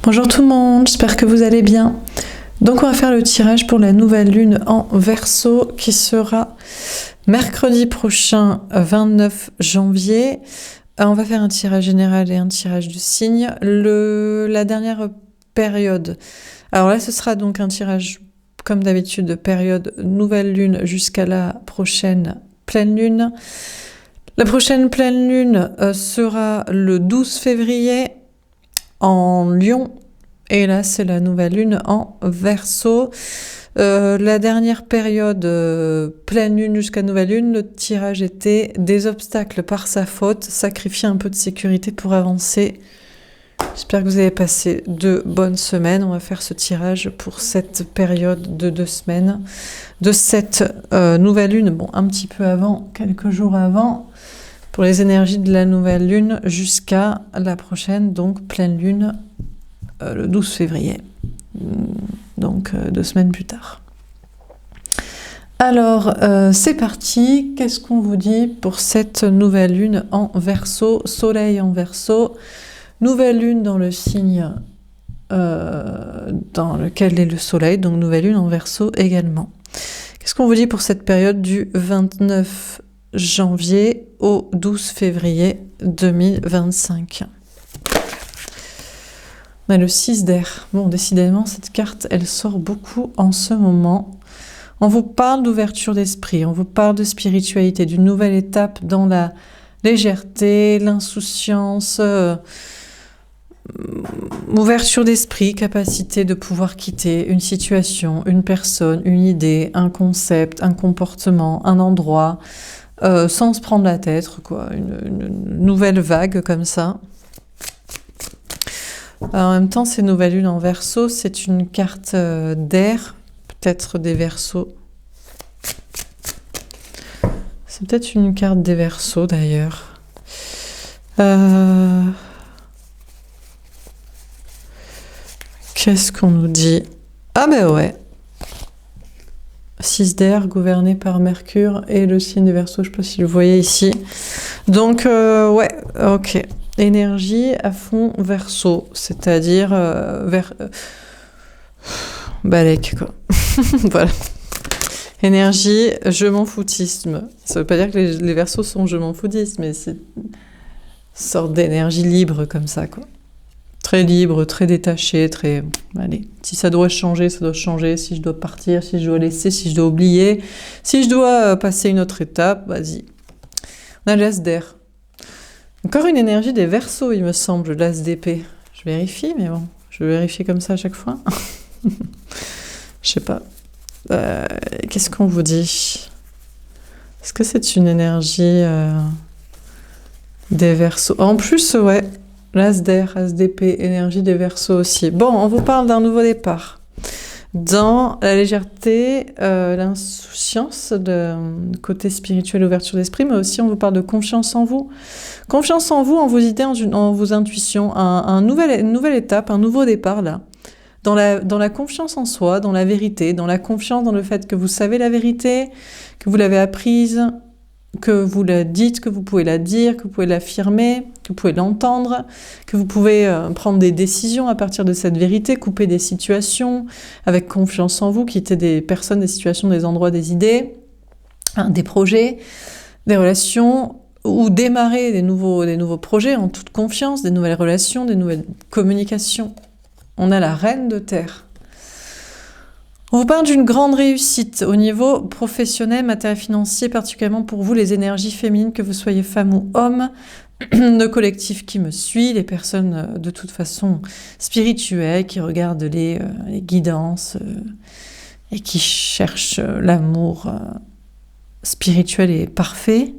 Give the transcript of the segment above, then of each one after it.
Bonjour tout le monde, j'espère que vous allez bien. Donc on va faire le tirage pour la nouvelle lune en Verseau qui sera mercredi prochain, 29 janvier. On va faire un tirage général et un tirage de signes. La dernière période, alors là ce sera donc un tirage comme d'habitude de période nouvelle lune jusqu'à la prochaine pleine lune. La prochaine pleine lune sera le 12 février en Lion, et là c'est la nouvelle lune en Verseau. La dernière période pleine lune jusqu'à nouvelle lune, le tirage était des obstacles par sa faute, sacrifier un peu de sécurité pour avancer. J'espère que vous avez passé 2 bonnes semaines. On va faire ce tirage pour cette période de 2 semaines, de cette nouvelle lune, bon un petit peu avant, quelques jours avant, pour les énergies de la nouvelle lune jusqu'à la prochaine, donc pleine lune, le 12 février, donc 2 semaines plus tard. Alors, c'est parti. Qu'est-ce qu'on vous dit pour cette nouvelle lune en Verseau, soleil en Verseau, nouvelle lune dans le signe dans lequel est le soleil, donc nouvelle lune en Verseau également. Qu'est-ce qu'on vous dit pour cette période du 29 janvier au 12 février 2025? On a le 6 d'air. Bon, décidément, cette carte, elle sort beaucoup en ce moment. On vous parle d'ouverture d'esprit, on vous parle de spiritualité, d'une nouvelle étape dans la légèreté, l'insouciance, ouverture d'esprit, capacité de pouvoir quitter une situation, une personne, une idée, un concept, un comportement, un endroit, sans se prendre la tête, quoi. Une nouvelle vague comme ça. Alors, en même temps, ces nouvelles lunes en Verseau, c'est une carte d'air, peut-être des Verseaux. C'est peut-être une carte des Verseaux d'ailleurs. Qu'est-ce qu'on nous dit? Ah ben ouais. 6 d'air gouverné par Mercure et le signe des Verseaux, je ne sais pas si vous le voyez ici. Donc ouais, ok. Énergie à fond Verseau, c'est-à-dire balèque quoi. Voilà. Énergie, je m'en foutisme. Ça veut pas dire que les Verseaux sont je m'en foutisme, mais c'est une sorte d'énergie libre comme ça quoi. Très libre, très détaché, très... Allez, si ça doit changer, ça doit changer. Si je dois partir, si je dois laisser, si je dois oublier, si je dois passer une autre étape, vas-y. On a l'as d'air. Encore une énergie des Verseaux, il me semble, l'as d'épée. Je vérifie, mais bon, je vais vérifier comme ça à chaque fois. Je sais pas. Qu'est-ce qu'on vous dit? Est-ce que c'est une énergie des Verseaux? En plus, ouais. L'as d'air, as d'épée, énergie des Verseaux aussi. Bon, on vous parle d'un nouveau départ. Dans la légèreté, l'insouciance, de côté spirituel, ouverture d'esprit, mais aussi on vous parle de confiance en vous. Confiance en vous, en vos idées, en vos intuitions. Une nouvelle étape, un nouveau départ là. Dans la confiance en soi, dans la vérité, dans la confiance dans le fait que vous savez la vérité, que vous l'avez apprise, que vous la dites, que vous pouvez la dire, que vous pouvez l'affirmer, que vous pouvez l'entendre, que vous pouvez prendre des décisions à partir de cette vérité, couper des situations avec confiance en vous, quitter des personnes, des situations, des endroits, des idées, des projets, des relations, ou démarrer des nouveaux projets en toute confiance, des nouvelles relations, des nouvelles communications. On a la reine de terre. On vous parle d'une grande réussite au niveau professionnel, matériel, financier, particulièrement pour vous, les énergies féminines, que vous soyez femme ou homme, le collectif qui me suit, les personnes de toute façon spirituelles, qui regardent les guidances et qui cherchent l'amour spirituel et parfait,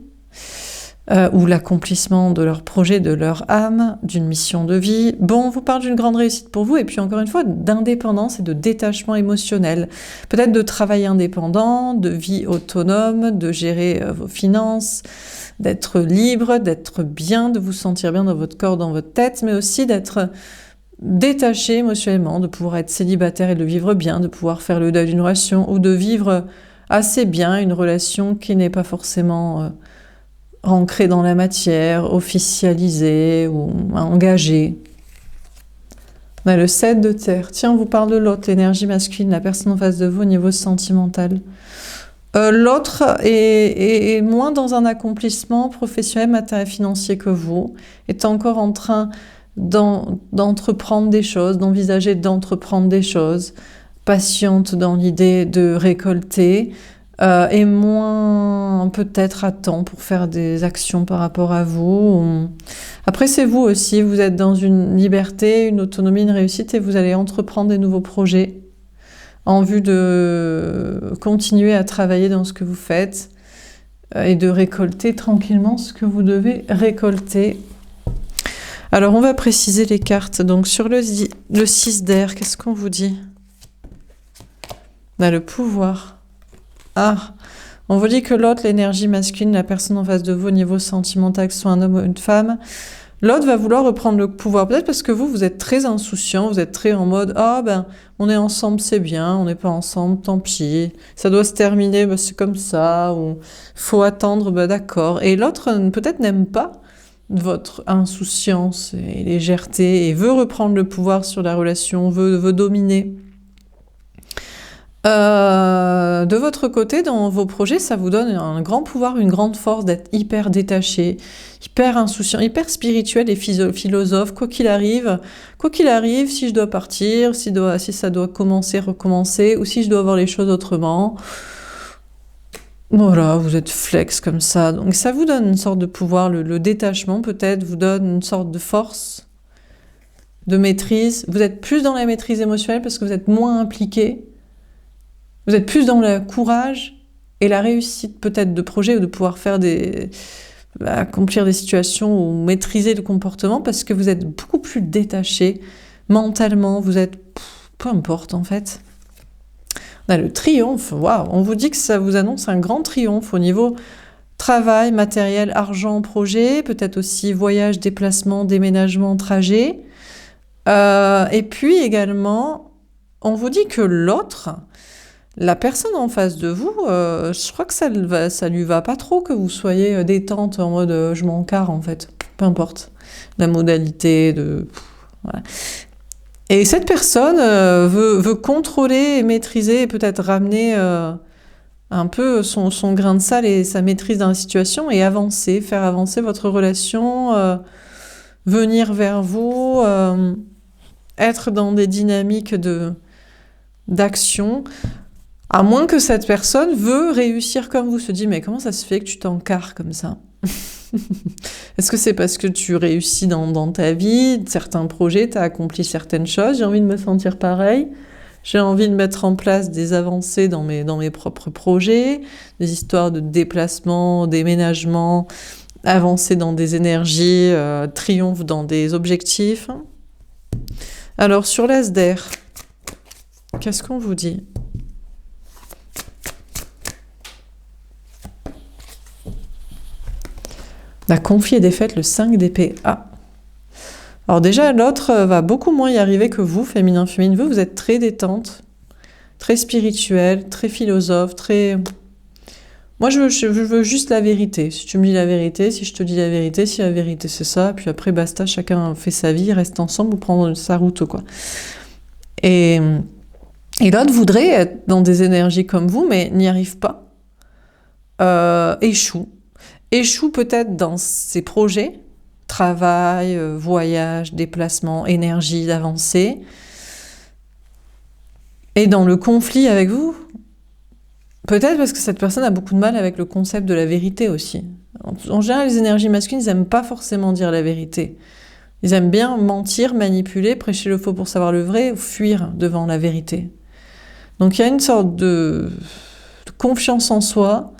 ou l'accomplissement de leur projet, de leur âme, d'une mission de vie. Bon, on vous parle d'une grande réussite pour vous, et puis encore une fois, d'indépendance et de détachement émotionnel. Peut-être de travail indépendant, de vie autonome, de gérer vos finances, d'être libre, d'être bien, de vous sentir bien dans votre corps, dans votre tête, mais aussi d'être détaché émotionnellement, de pouvoir être célibataire et de vivre bien, de pouvoir faire le deuil d'une relation, ou de vivre assez bien une relation qui n'est pas forcément... ancré dans la matière, officialisé ou engagé. On a le 7 de terre. Tiens, on vous parle de l'autre, l'énergie masculine, la personne en face de vous au niveau sentimental. L'autre est moins dans un accomplissement professionnel, matériel, financier que vous, est encore en train d'entreprendre des choses, d'envisager d'entreprendre des choses, patiente dans l'idée de récolter, et moins peut-être à temps pour faire des actions par rapport à vous. Après, c'est vous aussi, vous êtes dans une liberté, une autonomie, une réussite, et vous allez entreprendre des nouveaux projets en vue de continuer à travailler dans ce que vous faites et de récolter tranquillement ce que vous devez récolter. Alors, on va préciser les cartes. Donc, sur le 6 d'air, qu'est-ce qu'on vous dit? On a le pouvoir. Ah, on vous dit que l'autre, l'énergie masculine, la personne en face de vous au niveau sentimental, que ce soit un homme ou une femme, l'autre va vouloir reprendre le pouvoir. Peut-être parce que vous êtes très insouciant, vous êtes très en mode « Ah ben, on est ensemble, c'est bien, on n'est pas ensemble, tant pis. Ça doit se terminer, ben, c'est comme ça. » Ou « Faut attendre, ben d'accord. » Et l'autre, peut-être, n'aime pas votre insouciance et légèreté et veut reprendre le pouvoir sur la relation, veut dominer. De votre côté, dans vos projets, ça vous donne un grand pouvoir, une grande force d'être hyper détaché, hyper insouciant, hyper spirituel et philosophe. Quoi qu'il arrive, si je dois partir, si ça doit commencer, recommencer, ou si je dois voir les choses autrement, voilà, vous êtes flex comme ça. Donc ça vous donne une sorte de pouvoir, le détachement peut-être vous donne une sorte de force, de maîtrise. Vous êtes plus dans la maîtrise émotionnelle parce que vous êtes moins impliqué. Vous êtes plus dans le courage et la réussite peut-être de projet ou de pouvoir faire accomplir des situations ou maîtriser le comportement parce que vous êtes beaucoup plus détaché mentalement, vous êtes peu importe en fait. On a le triomphe, waouh, on vous dit que ça vous annonce un grand triomphe au niveau travail, matériel, argent, projet, peut-être aussi voyage, déplacement, déménagement, trajet. Et puis également, on vous dit que l'autre, la personne en face de vous, je crois que ça lui va pas trop que vous soyez détente en mode je m'en carre en fait, peu importe la modalité de voilà. Et cette personne veut contrôler et maîtriser et peut-être ramener un peu son grain de sel et sa maîtrise dans la situation et avancer, faire avancer votre relation, venir vers vous, être dans des dynamiques d'action. À moins que cette personne veut réussir comme vous, se dit mais comment ça se fait que tu t'encarres comme ça? Est-ce que c'est parce que tu réussis dans ta vie, certains projets, tu as accompli certaines choses, j'ai envie de me sentir pareil, j'ai envie de mettre en place des avancées dans mes propres projets, des histoires de déplacement, déménagement, avancer dans des énergies, triomphe dans des objectifs. Alors sur l'as d'air, qu'est-ce qu'on vous dit? La conflit et défaite, le 5 d'épée. Ah. Alors déjà, l'autre va beaucoup moins y arriver que vous, féminin, féminine. Vous êtes très détente, très spirituelle, très philosophe, très... Moi, je veux juste la vérité. Si tu me dis la vérité, si je te dis la vérité, si la vérité c'est ça, puis après, basta, chacun fait sa vie, reste ensemble ou prendre sa route, quoi. Et l'autre voudrait être dans des énergies comme vous, mais n'y arrive pas. Échoue peut-être dans ses projets, travail, voyage, déplacement, énergie d'avancer. Et dans le conflit avec vous, peut-être parce que cette personne a beaucoup de mal avec le concept de la vérité aussi. En général, les énergies masculines, ils n'aiment pas forcément dire la vérité. Ils aiment bien mentir, manipuler, prêcher le faux pour savoir le vrai, ou fuir devant la vérité. Donc il y a une sorte de confiance en soi,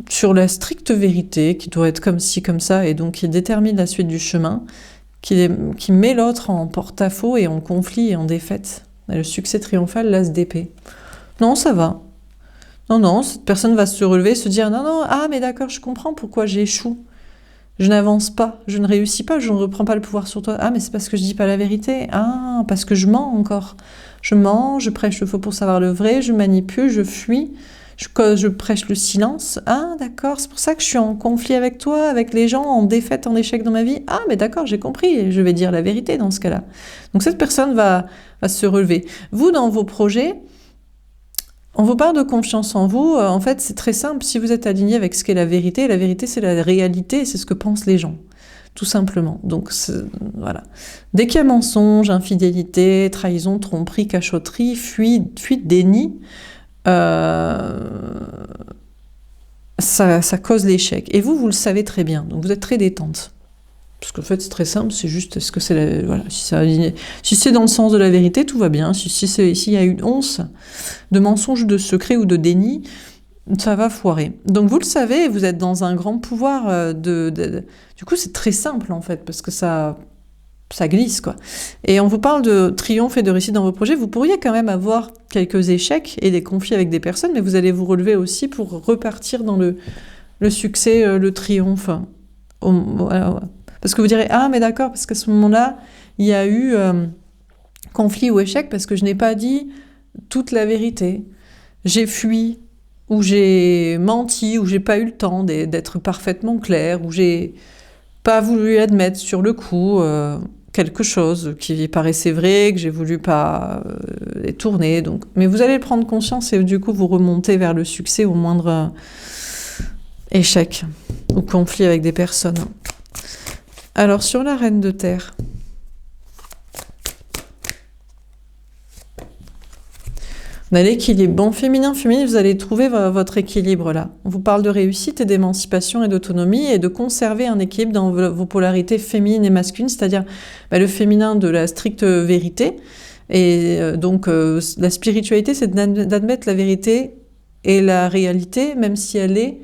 sur la stricte vérité, qui doit être comme ci, comme ça, et donc qui détermine la suite du chemin, qui met l'autre en porte-à-faux et en conflit et en défaite. Le succès triomphal, l'as d'épée. Non, ça va. Non, cette personne va se relever, se dire non, ah mais d'accord, je comprends pourquoi j'échoue. Je n'avance pas, je ne réussis pas, je ne reprends pas le pouvoir sur toi. Ah mais c'est parce que je dis pas la vérité. Ah, parce que je mens encore. Je mens, je prêche le faux pour savoir le vrai, je manipule, je fuis. je prêche le silence. Ah, d'accord, c'est pour ça que je suis en conflit avec toi, avec les gens, en défaite, en échec dans ma vie. Ah, mais d'accord, j'ai compris, je vais dire la vérité dans ce cas-là. Donc cette personne va se relever. Vous, dans vos projets, on vous parle de confiance en vous. En fait, c'est très simple. Si vous êtes aligné avec ce qu'est la vérité c'est la réalité, c'est ce que pensent les gens. Tout simplement. Donc, voilà. Dès qu'il y a mensonge, infidélité, trahison, tromperie, cachotterie, fuite, déni, ça cause l'échec. Et vous le savez très bien. Donc, vous êtes très détente. Parce qu'en fait, c'est très simple. C'est juste, est-ce que c'est voilà, si c'est dans le sens de la vérité, tout va bien. S'il y a une once de mensonge, de secret ou de déni, ça va foirer. Donc vous le savez, vous êtes dans un grand pouvoir Du coup, c'est très simple en fait, parce que ça glisse, quoi. Et on vous parle de triomphe et de réussite dans vos projets. Vous pourriez quand même avoir quelques échecs et des conflits avec des personnes, mais vous allez vous relever aussi pour repartir dans le succès, le triomphe. Voilà. Parce que vous direz, ah mais d'accord, parce qu'à ce moment-là, il y a eu conflit ou échec, parce que je n'ai pas dit toute la vérité. J'ai fui, ou j'ai menti, ou j'ai pas eu le temps d'être parfaitement clair, ou j'ai pas voulu admettre sur le coup quelque chose qui paraissait vrai, que j'ai voulu pas détourner. Donc, mais vous allez prendre conscience et du coup vous remontez vers le succès au moindre échec ou conflit avec des personnes. Alors sur la reine de terre, on a l'équilibre. Bon, féminin, vous allez trouver votre équilibre là. On vous parle de réussite et d'émancipation et d'autonomie et de conserver un équilibre dans vos polarités féminines et masculines, c'est-à-dire le féminin de la stricte vérité. Et donc, la spiritualité, c'est d'admettre la vérité et la réalité, même si elle est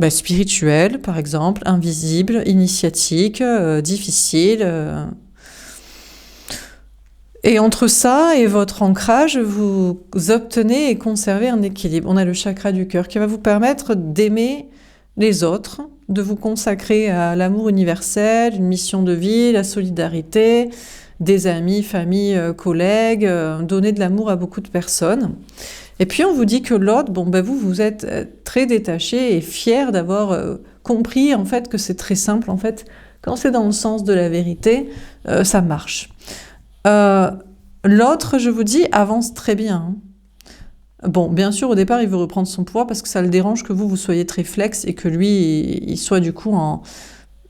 spirituelle, par exemple, invisible, initiatique, difficile. Et entre ça et votre ancrage, vous obtenez et conservez un équilibre. On a le chakra du cœur qui va vous permettre d'aimer les autres, de vous consacrer à l'amour universel, une mission de vie, la solidarité, des amis, famille, collègues, donner de l'amour à beaucoup de personnes. Et puis on vous dit que l'autre, vous êtes très détaché et fier d'avoir compris en fait que c'est très simple. En fait, quand c'est dans le sens de la vérité, ça marche. L'autre, je vous dis, avance très bien. Bon, bien sûr, au départ, il veut reprendre son pouvoir parce que ça le dérange que vous soyez très flex et que lui, il soit du coup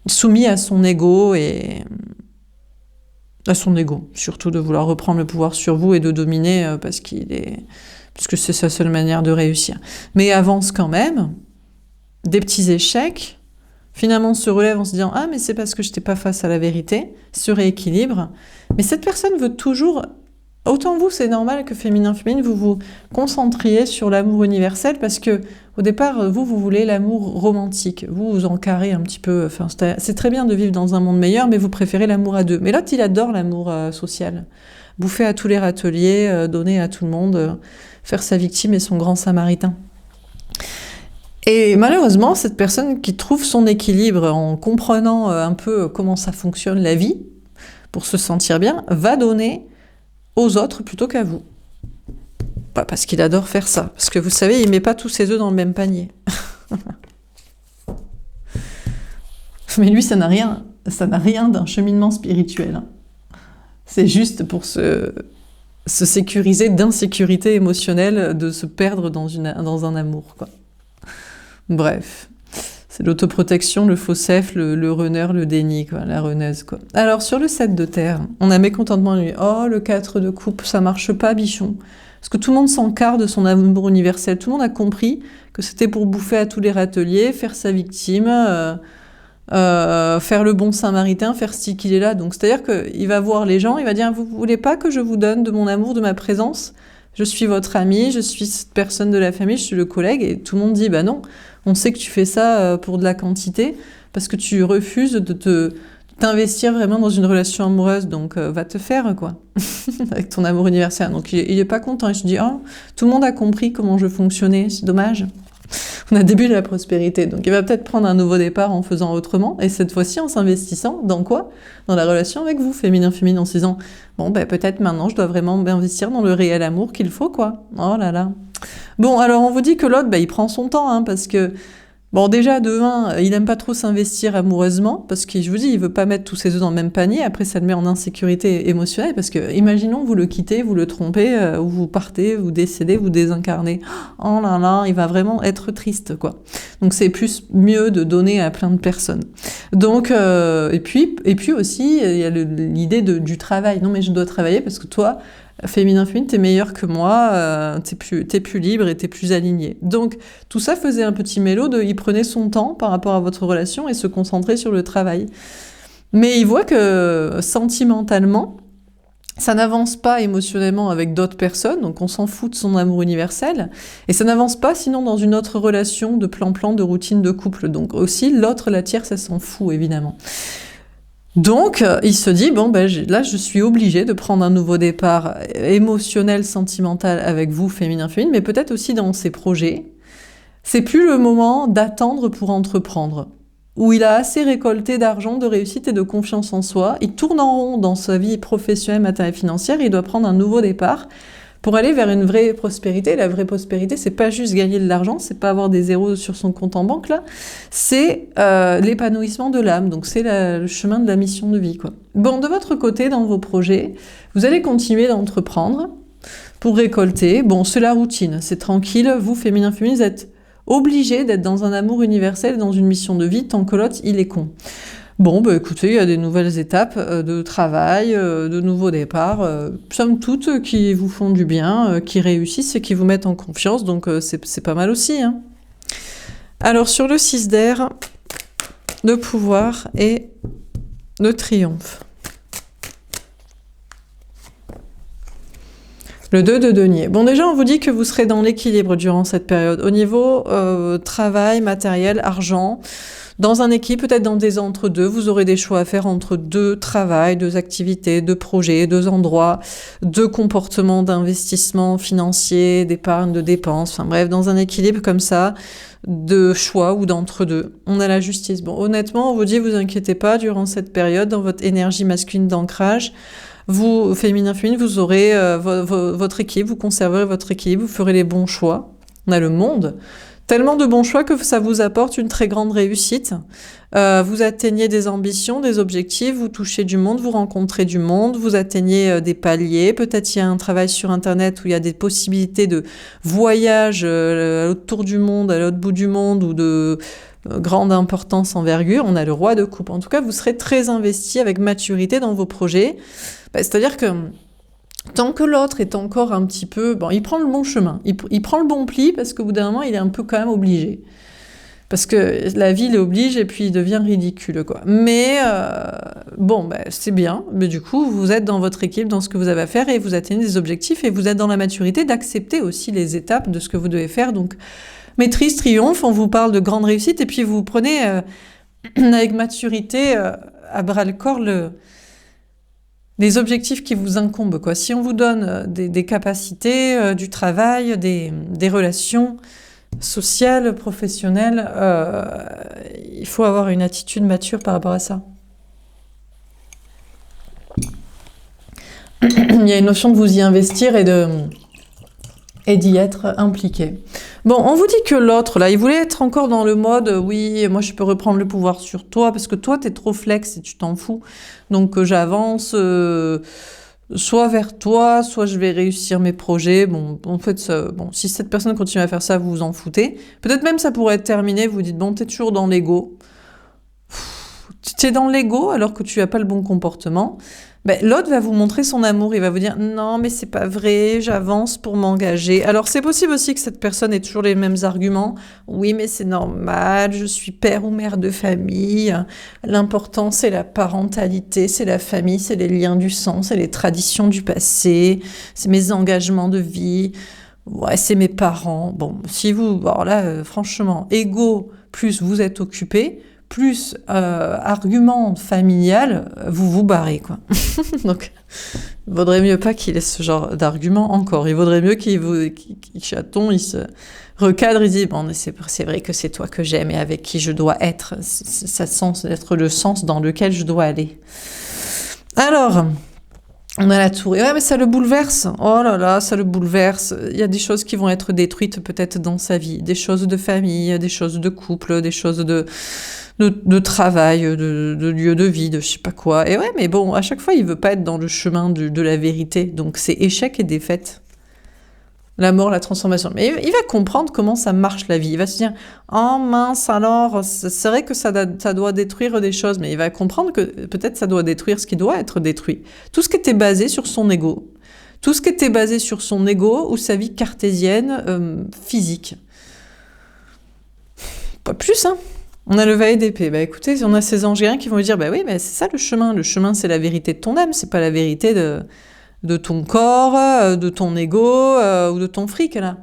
soumis à son ego et à son ego, surtout de vouloir reprendre le pouvoir sur vous et de dominer puisque c'est sa seule manière de réussir. Mais avance quand même, des petits échecs, finalement se relève en se disant « Ah, mais c'est parce que je n'étais pas face à la vérité », se rééquilibre. Mais cette personne veut toujours... Autant vous, c'est normal que féminin, vous vous concentriez sur l'amour universel parce que au départ, vous voulez l'amour romantique. Vous encarez un petit peu... Enfin, c'est très bien de vivre dans un monde meilleur, mais vous préférez l'amour à deux. Mais l'autre, il adore l'amour social. Bouffer à tous les râteliers, donner à tout le monde, faire sa victime et son grand samaritain. Et malheureusement, cette personne qui trouve son équilibre en comprenant un peu comment ça fonctionne la vie, pour se sentir bien, va donner aux autres plutôt qu'à vous. Pas parce qu'il adore faire ça. Parce que vous savez, il met pas tous ses œufs dans le même panier. Mais lui, ça n'a rien d'un cheminement spirituel. C'est juste pour se sécuriser d'insécurité émotionnelle, de se perdre dans un amour, quoi. Bref. C'est l'autoprotection, le faux-self, le runner, le déni, quoi, la runneuse, quoi. Alors, sur le 7 de terre, on a mécontentement lui. Oh, le 4 de coupe, ça marche pas, bichon. Parce que tout le monde s'encarre de son amour universel. Tout le monde a compris que c'était pour bouffer à tous les râteliers, faire sa victime, faire le bon samaritain, faire stick qu'il est là. Donc, c'est-à-dire qu'il va voir les gens, il va dire « Vous voulez pas que je vous donne de mon amour, de ma présence ? Je suis votre ami, je suis cette personne de la famille, je suis le collègue. » Et tout le monde dit « Bah non. On sait que tu fais ça pour de la quantité, parce que tu refuses de t'investir vraiment dans une relation amoureuse, donc va te faire, quoi, avec ton amour universel. » Donc il est pas content, il se dit « Oh, tout le monde a compris comment je fonctionnais, c'est dommage. » On a le début de la prospérité. Donc il va peut-être prendre un nouveau départ en faisant autrement, et cette fois-ci en s'investissant dans quoi? Dans la relation avec vous, féminin, en se disant, bon, ben peut-être maintenant je dois vraiment m'investir dans le réel amour qu'il faut, quoi. Oh là là. Bon, alors on vous dit que l'autre, ben, il prend son temps, hein, parce que bon, déjà, de un, il aime pas trop s'investir amoureusement, parce que, je vous dis, il veut pas mettre tous ses œufs dans le même panier. Après, ça le met en insécurité émotionnelle, parce que, imaginons, vous le quittez, vous le trompez, ou vous partez, vous décédez, vous désincarnez. Oh là là, il va vraiment être triste, quoi. Donc, c'est plus mieux de donner à plein de personnes. Donc, et puis aussi, il y a l'idée du travail. Non, mais je dois travailler parce que toi, féminin, t'es meilleur que moi, t'es plus libre et t'es plus aligné. Donc, tout ça faisait un petit mélo il prenait son temps par rapport à votre relation et se concentrait sur le travail. Mais il voit que, sentimentalement, ça n'avance pas émotionnellement avec d'autres personnes, donc on s'en fout de son amour universel, et ça n'avance pas sinon dans une autre relation de plan-plan, de routine de couple. Donc aussi, l'autre, la tierce, ça s'en fout, évidemment. Donc, il se dit, bon, ben, là, je suis obligée de prendre un nouveau départ émotionnel, sentimental avec vous, féminin, mais peut-être aussi dans ses projets. C'est plus le moment d'attendre pour entreprendre, où il a assez récolté d'argent, de réussite et de confiance en soi. Il tourne en rond dans sa vie professionnelle, matérielle et financière, et il doit prendre un nouveau départ pour aller vers une vraie prospérité. La vraie prospérité, c'est pas juste gagner de l'argent, c'est pas avoir des zéros sur son compte en banque, là. C'est l'épanouissement de l'âme. Donc, c'est le chemin de la mission de vie, quoi. Bon, de votre côté, dans vos projets, vous allez continuer d'entreprendre pour récolter. Bon, c'est la routine, c'est tranquille. Vous, féminin, vous êtes obligé d'être dans un amour universel, dans une mission de vie, tant que l'autre, il est con. Bon, bah écoutez, il y a des nouvelles étapes de travail, de nouveaux départs, somme toute, qui vous font du bien, qui réussissent et qui vous mettent en confiance, donc c'est pas mal aussi, hein. Alors, sur le 6 d'air, de pouvoir et de triomphe. Le 2 de denier. Bon, déjà, on vous dit que vous serez dans l'équilibre durant cette période. Au niveau travail, matériel, argent, dans un équipe, peut-être dans des entre-deux, vous aurez des choix à faire entre deux travails, deux activités, deux projets, deux endroits, deux comportements d'investissement financier, d'épargne, de dépenses, enfin bref, dans un équilibre comme ça, de choix ou d'entre-deux. On a la justice. Bon, honnêtement, on vous dit, vous inquiétez pas, durant cette période, dans votre énergie masculine d'ancrage, vous, féminin, vous aurez votre équipe, vous conserverez votre équilibre, vous ferez les bons choix. On a le monde. Tellement de bons choix que ça vous apporte une très grande réussite. Vous atteignez des ambitions, des objectifs, vous touchez du monde, vous rencontrez du monde, vous atteignez des paliers. Peut-être il y a un travail sur Internet où il y a des possibilités de voyage à l'autre tour du monde, à l'autre bout du monde, ou de grande importance, envergure. On a le roi de coupe. En tout cas, vous serez très investi avec maturité dans vos projets. C'est-à-dire que tant que l'autre est encore un petit peu... Bon, il prend le bon chemin, il prend le bon pli, parce qu'au bout d'un moment, il est un peu quand même obligé. Parce que la vie l'oblige et puis il devient ridicule, quoi. Mais bon, c'est bien. Mais du coup, vous êtes dans votre équipe, dans ce que vous avez à faire, et vous atteignez des objectifs, et vous êtes dans la maturité d'accepter aussi les étapes de ce que vous devez faire. Donc, maîtrise, triomphe, on vous parle de grande réussite, et puis vous prenez avec maturité à bras-le-corps les objectifs qui vous incombent, quoi. Si on vous donne des capacités, du travail, des relations sociales, professionnelles, il faut avoir une attitude mature par rapport à ça. Il y a une notion de vous y investir et d'y être impliqué. Bon, on vous dit que l'autre, là, il voulait être encore dans le mode « oui, moi je peux reprendre le pouvoir sur toi, parce que toi, t'es trop flex et tu t'en fous, donc j'avance soit vers toi, soit je vais réussir mes projets. » Bon, en fait, bon, si cette personne continue à faire ça, vous vous en foutez. Peut-être même ça pourrait être terminé, vous dites « bon, t'es toujours dans l'ego. » T'es dans l'ego alors que tu n'as pas le bon comportement. L'autre va vous montrer son amour, il va vous dire « non, mais c'est pas vrai, j'avance pour m'engager. » Alors, c'est possible aussi que cette personne ait toujours les mêmes arguments. « Oui, mais c'est normal, je suis père ou mère de famille. L'important, c'est la parentalité, c'est la famille, c'est les liens du sang, c'est les traditions du passé, c'est mes engagements de vie. Ouais, c'est mes parents. » Bon, si vous, alors là, franchement, ego plus vous êtes occupé, plus argument familial, vous vous barrez, quoi. Donc, il vaudrait mieux pas qu'il ait ce genre d'argument encore. Il vaudrait mieux qu'il chaton, il se recadre, il dit, bon, c'est vrai que c'est toi que j'aime et avec qui je dois être. Ça sens d'être le sens dans lequel je dois aller. Alors, on a la tour. Et ouais, mais ça le bouleverse. Oh là là, ça le bouleverse. Il y a des choses qui vont être détruites peut-être dans sa vie. Des choses de famille, des choses de couple, des choses de travail, de lieu de vie, de je sais pas quoi. Et ouais, mais bon, à chaque fois, il veut pas être dans le chemin de la vérité. Donc, c'est échec et défaite. La mort, la transformation. Mais il va comprendre comment ça marche la vie. Il va se dire, oh mince, alors, c'est vrai que ça doit détruire des choses, mais il va comprendre que peut-être ça doit détruire ce qui doit être détruit. Tout ce qui était basé sur son ego. Tout ce qui était basé sur son ego ou sa vie cartésienne, physique. Pas plus, hein. On a le valet d'épée. Bah écoutez, on a ces anges guerriers qui vont lui dire, bah oui, mais c'est ça le chemin. Le chemin, c'est la vérité de ton âme, c'est pas la vérité de ton corps, de ton ego ou de ton fric, là.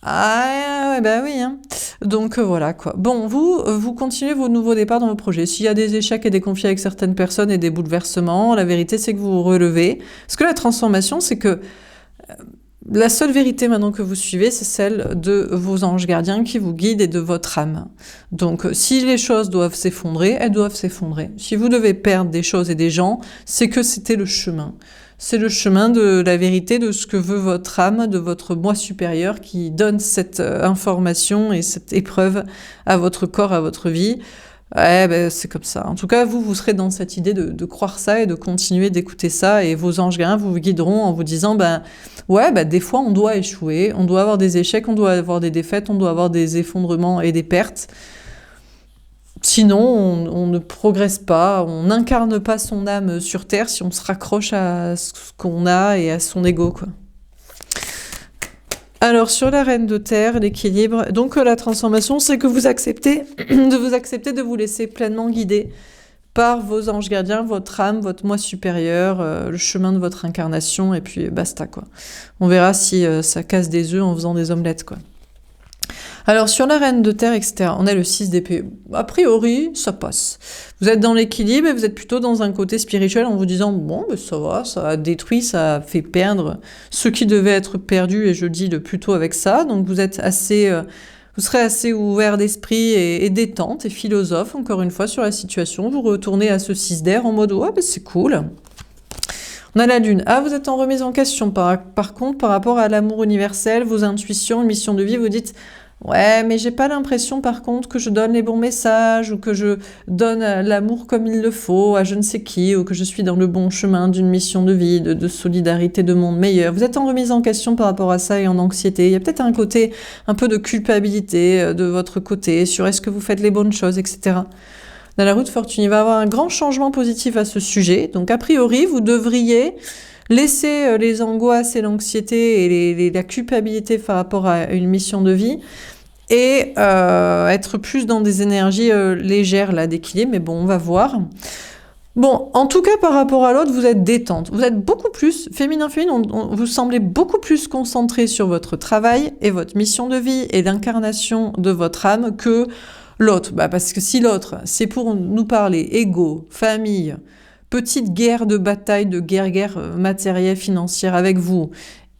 Ah ouais, bah oui. Hein. Donc voilà, quoi. Bon, vous continuez vos nouveaux départs dans vos projets. S'il y a des échecs et des conflits avec certaines personnes et des bouleversements, la vérité, c'est que vous vous relevez. Parce que la transformation, c'est que la seule vérité maintenant que vous suivez, c'est celle de vos anges gardiens qui vous guident et de votre âme. Donc, si les choses doivent s'effondrer, elles doivent s'effondrer. Si vous devez perdre des choses et des gens, c'est que c'était le chemin. C'est le chemin de la vérité, de ce que veut votre âme, de votre moi supérieur qui donne cette information et cette épreuve à votre corps, à votre vie. Ouais, ben, c'est comme ça. En tout cas, vous serez dans cette idée de croire ça et de continuer d'écouter ça. Et vos anges gardiens vous guideront en vous disant, ben, ouais, ben, des fois, on doit échouer, on doit avoir des échecs, on doit avoir des défaites, on doit avoir des effondrements et des pertes. Sinon, on ne progresse pas, on n'incarne pas son âme sur Terre si on se raccroche à ce qu'on a et à son ego, quoi. Alors, sur la reine de terre, l'équilibre, donc la transformation, c'est que vous acceptez de vous laisser pleinement guider par vos anges gardiens, votre âme, votre moi supérieur, le chemin de votre incarnation, et puis basta, quoi. On verra si ça casse des œufs en faisant des omelettes, quoi. Alors, sur la reine de terre, etc., on a le 6 d'épée. A priori, ça passe. Vous êtes dans l'équilibre et vous êtes plutôt dans un côté spirituel en vous disant, bon, ben ça va, ça a détruit, ça a fait perdre ce qui devait être perdu, et je dis le plutôt avec ça. Donc, vous êtes vous serez assez ouvert d'esprit et détente et philosophe, encore une fois, sur la situation. Vous retournez à ce 6 d'air en mode, ouais, ben c'est cool. On a la lune. Ah, vous êtes en remise en question, par contre, par rapport à l'amour universel, vos intuitions, mission de vie, vous dites, ouais, mais j'ai pas l'impression par contre que je donne les bons messages ou que je donne l'amour comme il le faut à je ne sais qui ou que je suis dans le bon chemin d'une mission de vie, de solidarité, de monde meilleur. Vous êtes en remise en question par rapport à ça et en anxiété. Il y a peut-être un côté un peu de culpabilité de votre côté sur est-ce que vous faites les bonnes choses, etc. Dans la roue de fortune, il va y avoir un grand changement positif à ce sujet. Donc a priori, vous devriez laisser les angoisses et l'anxiété et la culpabilité par rapport à une mission de vie et être plus dans des énergies légères là d'équilibre, mais bon, on va voir. Bon, en tout cas, par rapport à l'autre, vous êtes détente. Vous êtes beaucoup plus, féminin, vous semblez beaucoup plus concentré sur votre travail et votre mission de vie et l'incarnation de votre âme que l'autre. Bah, parce que si l'autre, c'est pour nous parler ego, famille, petite guerre de bataille, de guerre matérielle, financière avec vous,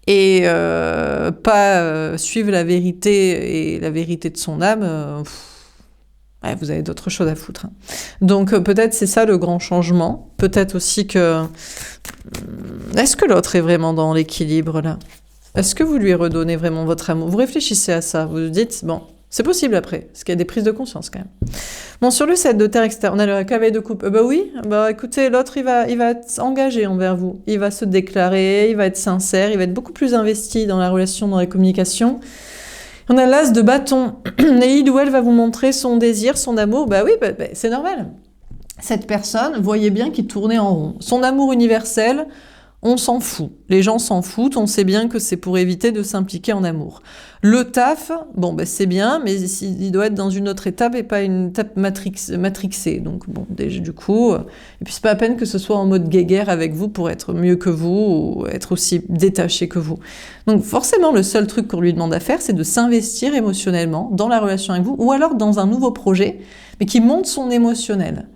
et pas suivre la vérité et la vérité de son âme, ouais, vous avez d'autres choses à foutre. Hein. Donc peut-être c'est ça le grand changement. Peut-être aussi que... Est-ce que l'autre est vraiment dans l'équilibre là ? Est-ce que vous lui redonnez vraiment votre amour ? Vous réfléchissez à ça, vous vous dites, bon... C'est possible après, parce qu'il y a des prises de conscience quand même. Bon, sur le 7 de terre, etc., on a le cavalier de coupe. Bah oui, bah écoutez, l'autre, il va être engagé envers vous. Il va se déclarer, il va être sincère, il va être beaucoup plus investi dans la relation, dans la communication. On a l'as de bâton. Et il ou elle va vous montrer son désir, son amour. Bah oui, c'est normal. Cette personne, voyez bien qu'il tournait en rond. Son amour universel, On s'en fout. Les gens s'en foutent. On sait bien que c'est pour éviter de s'impliquer en amour. Le taf, bon, ben c'est bien, mais il doit être dans une autre étape et pas une étape matrixée. Donc, bon, déjà, du coup... et puis, c'est pas la peine que ce soit en mode guéguerre avec vous pour être mieux que vous ou être aussi détaché que vous. Donc, forcément, le seul truc qu'on lui demande à faire, c'est de s'investir émotionnellement dans la relation avec vous ou alors dans un nouveau projet, mais qui monte son émotionnel.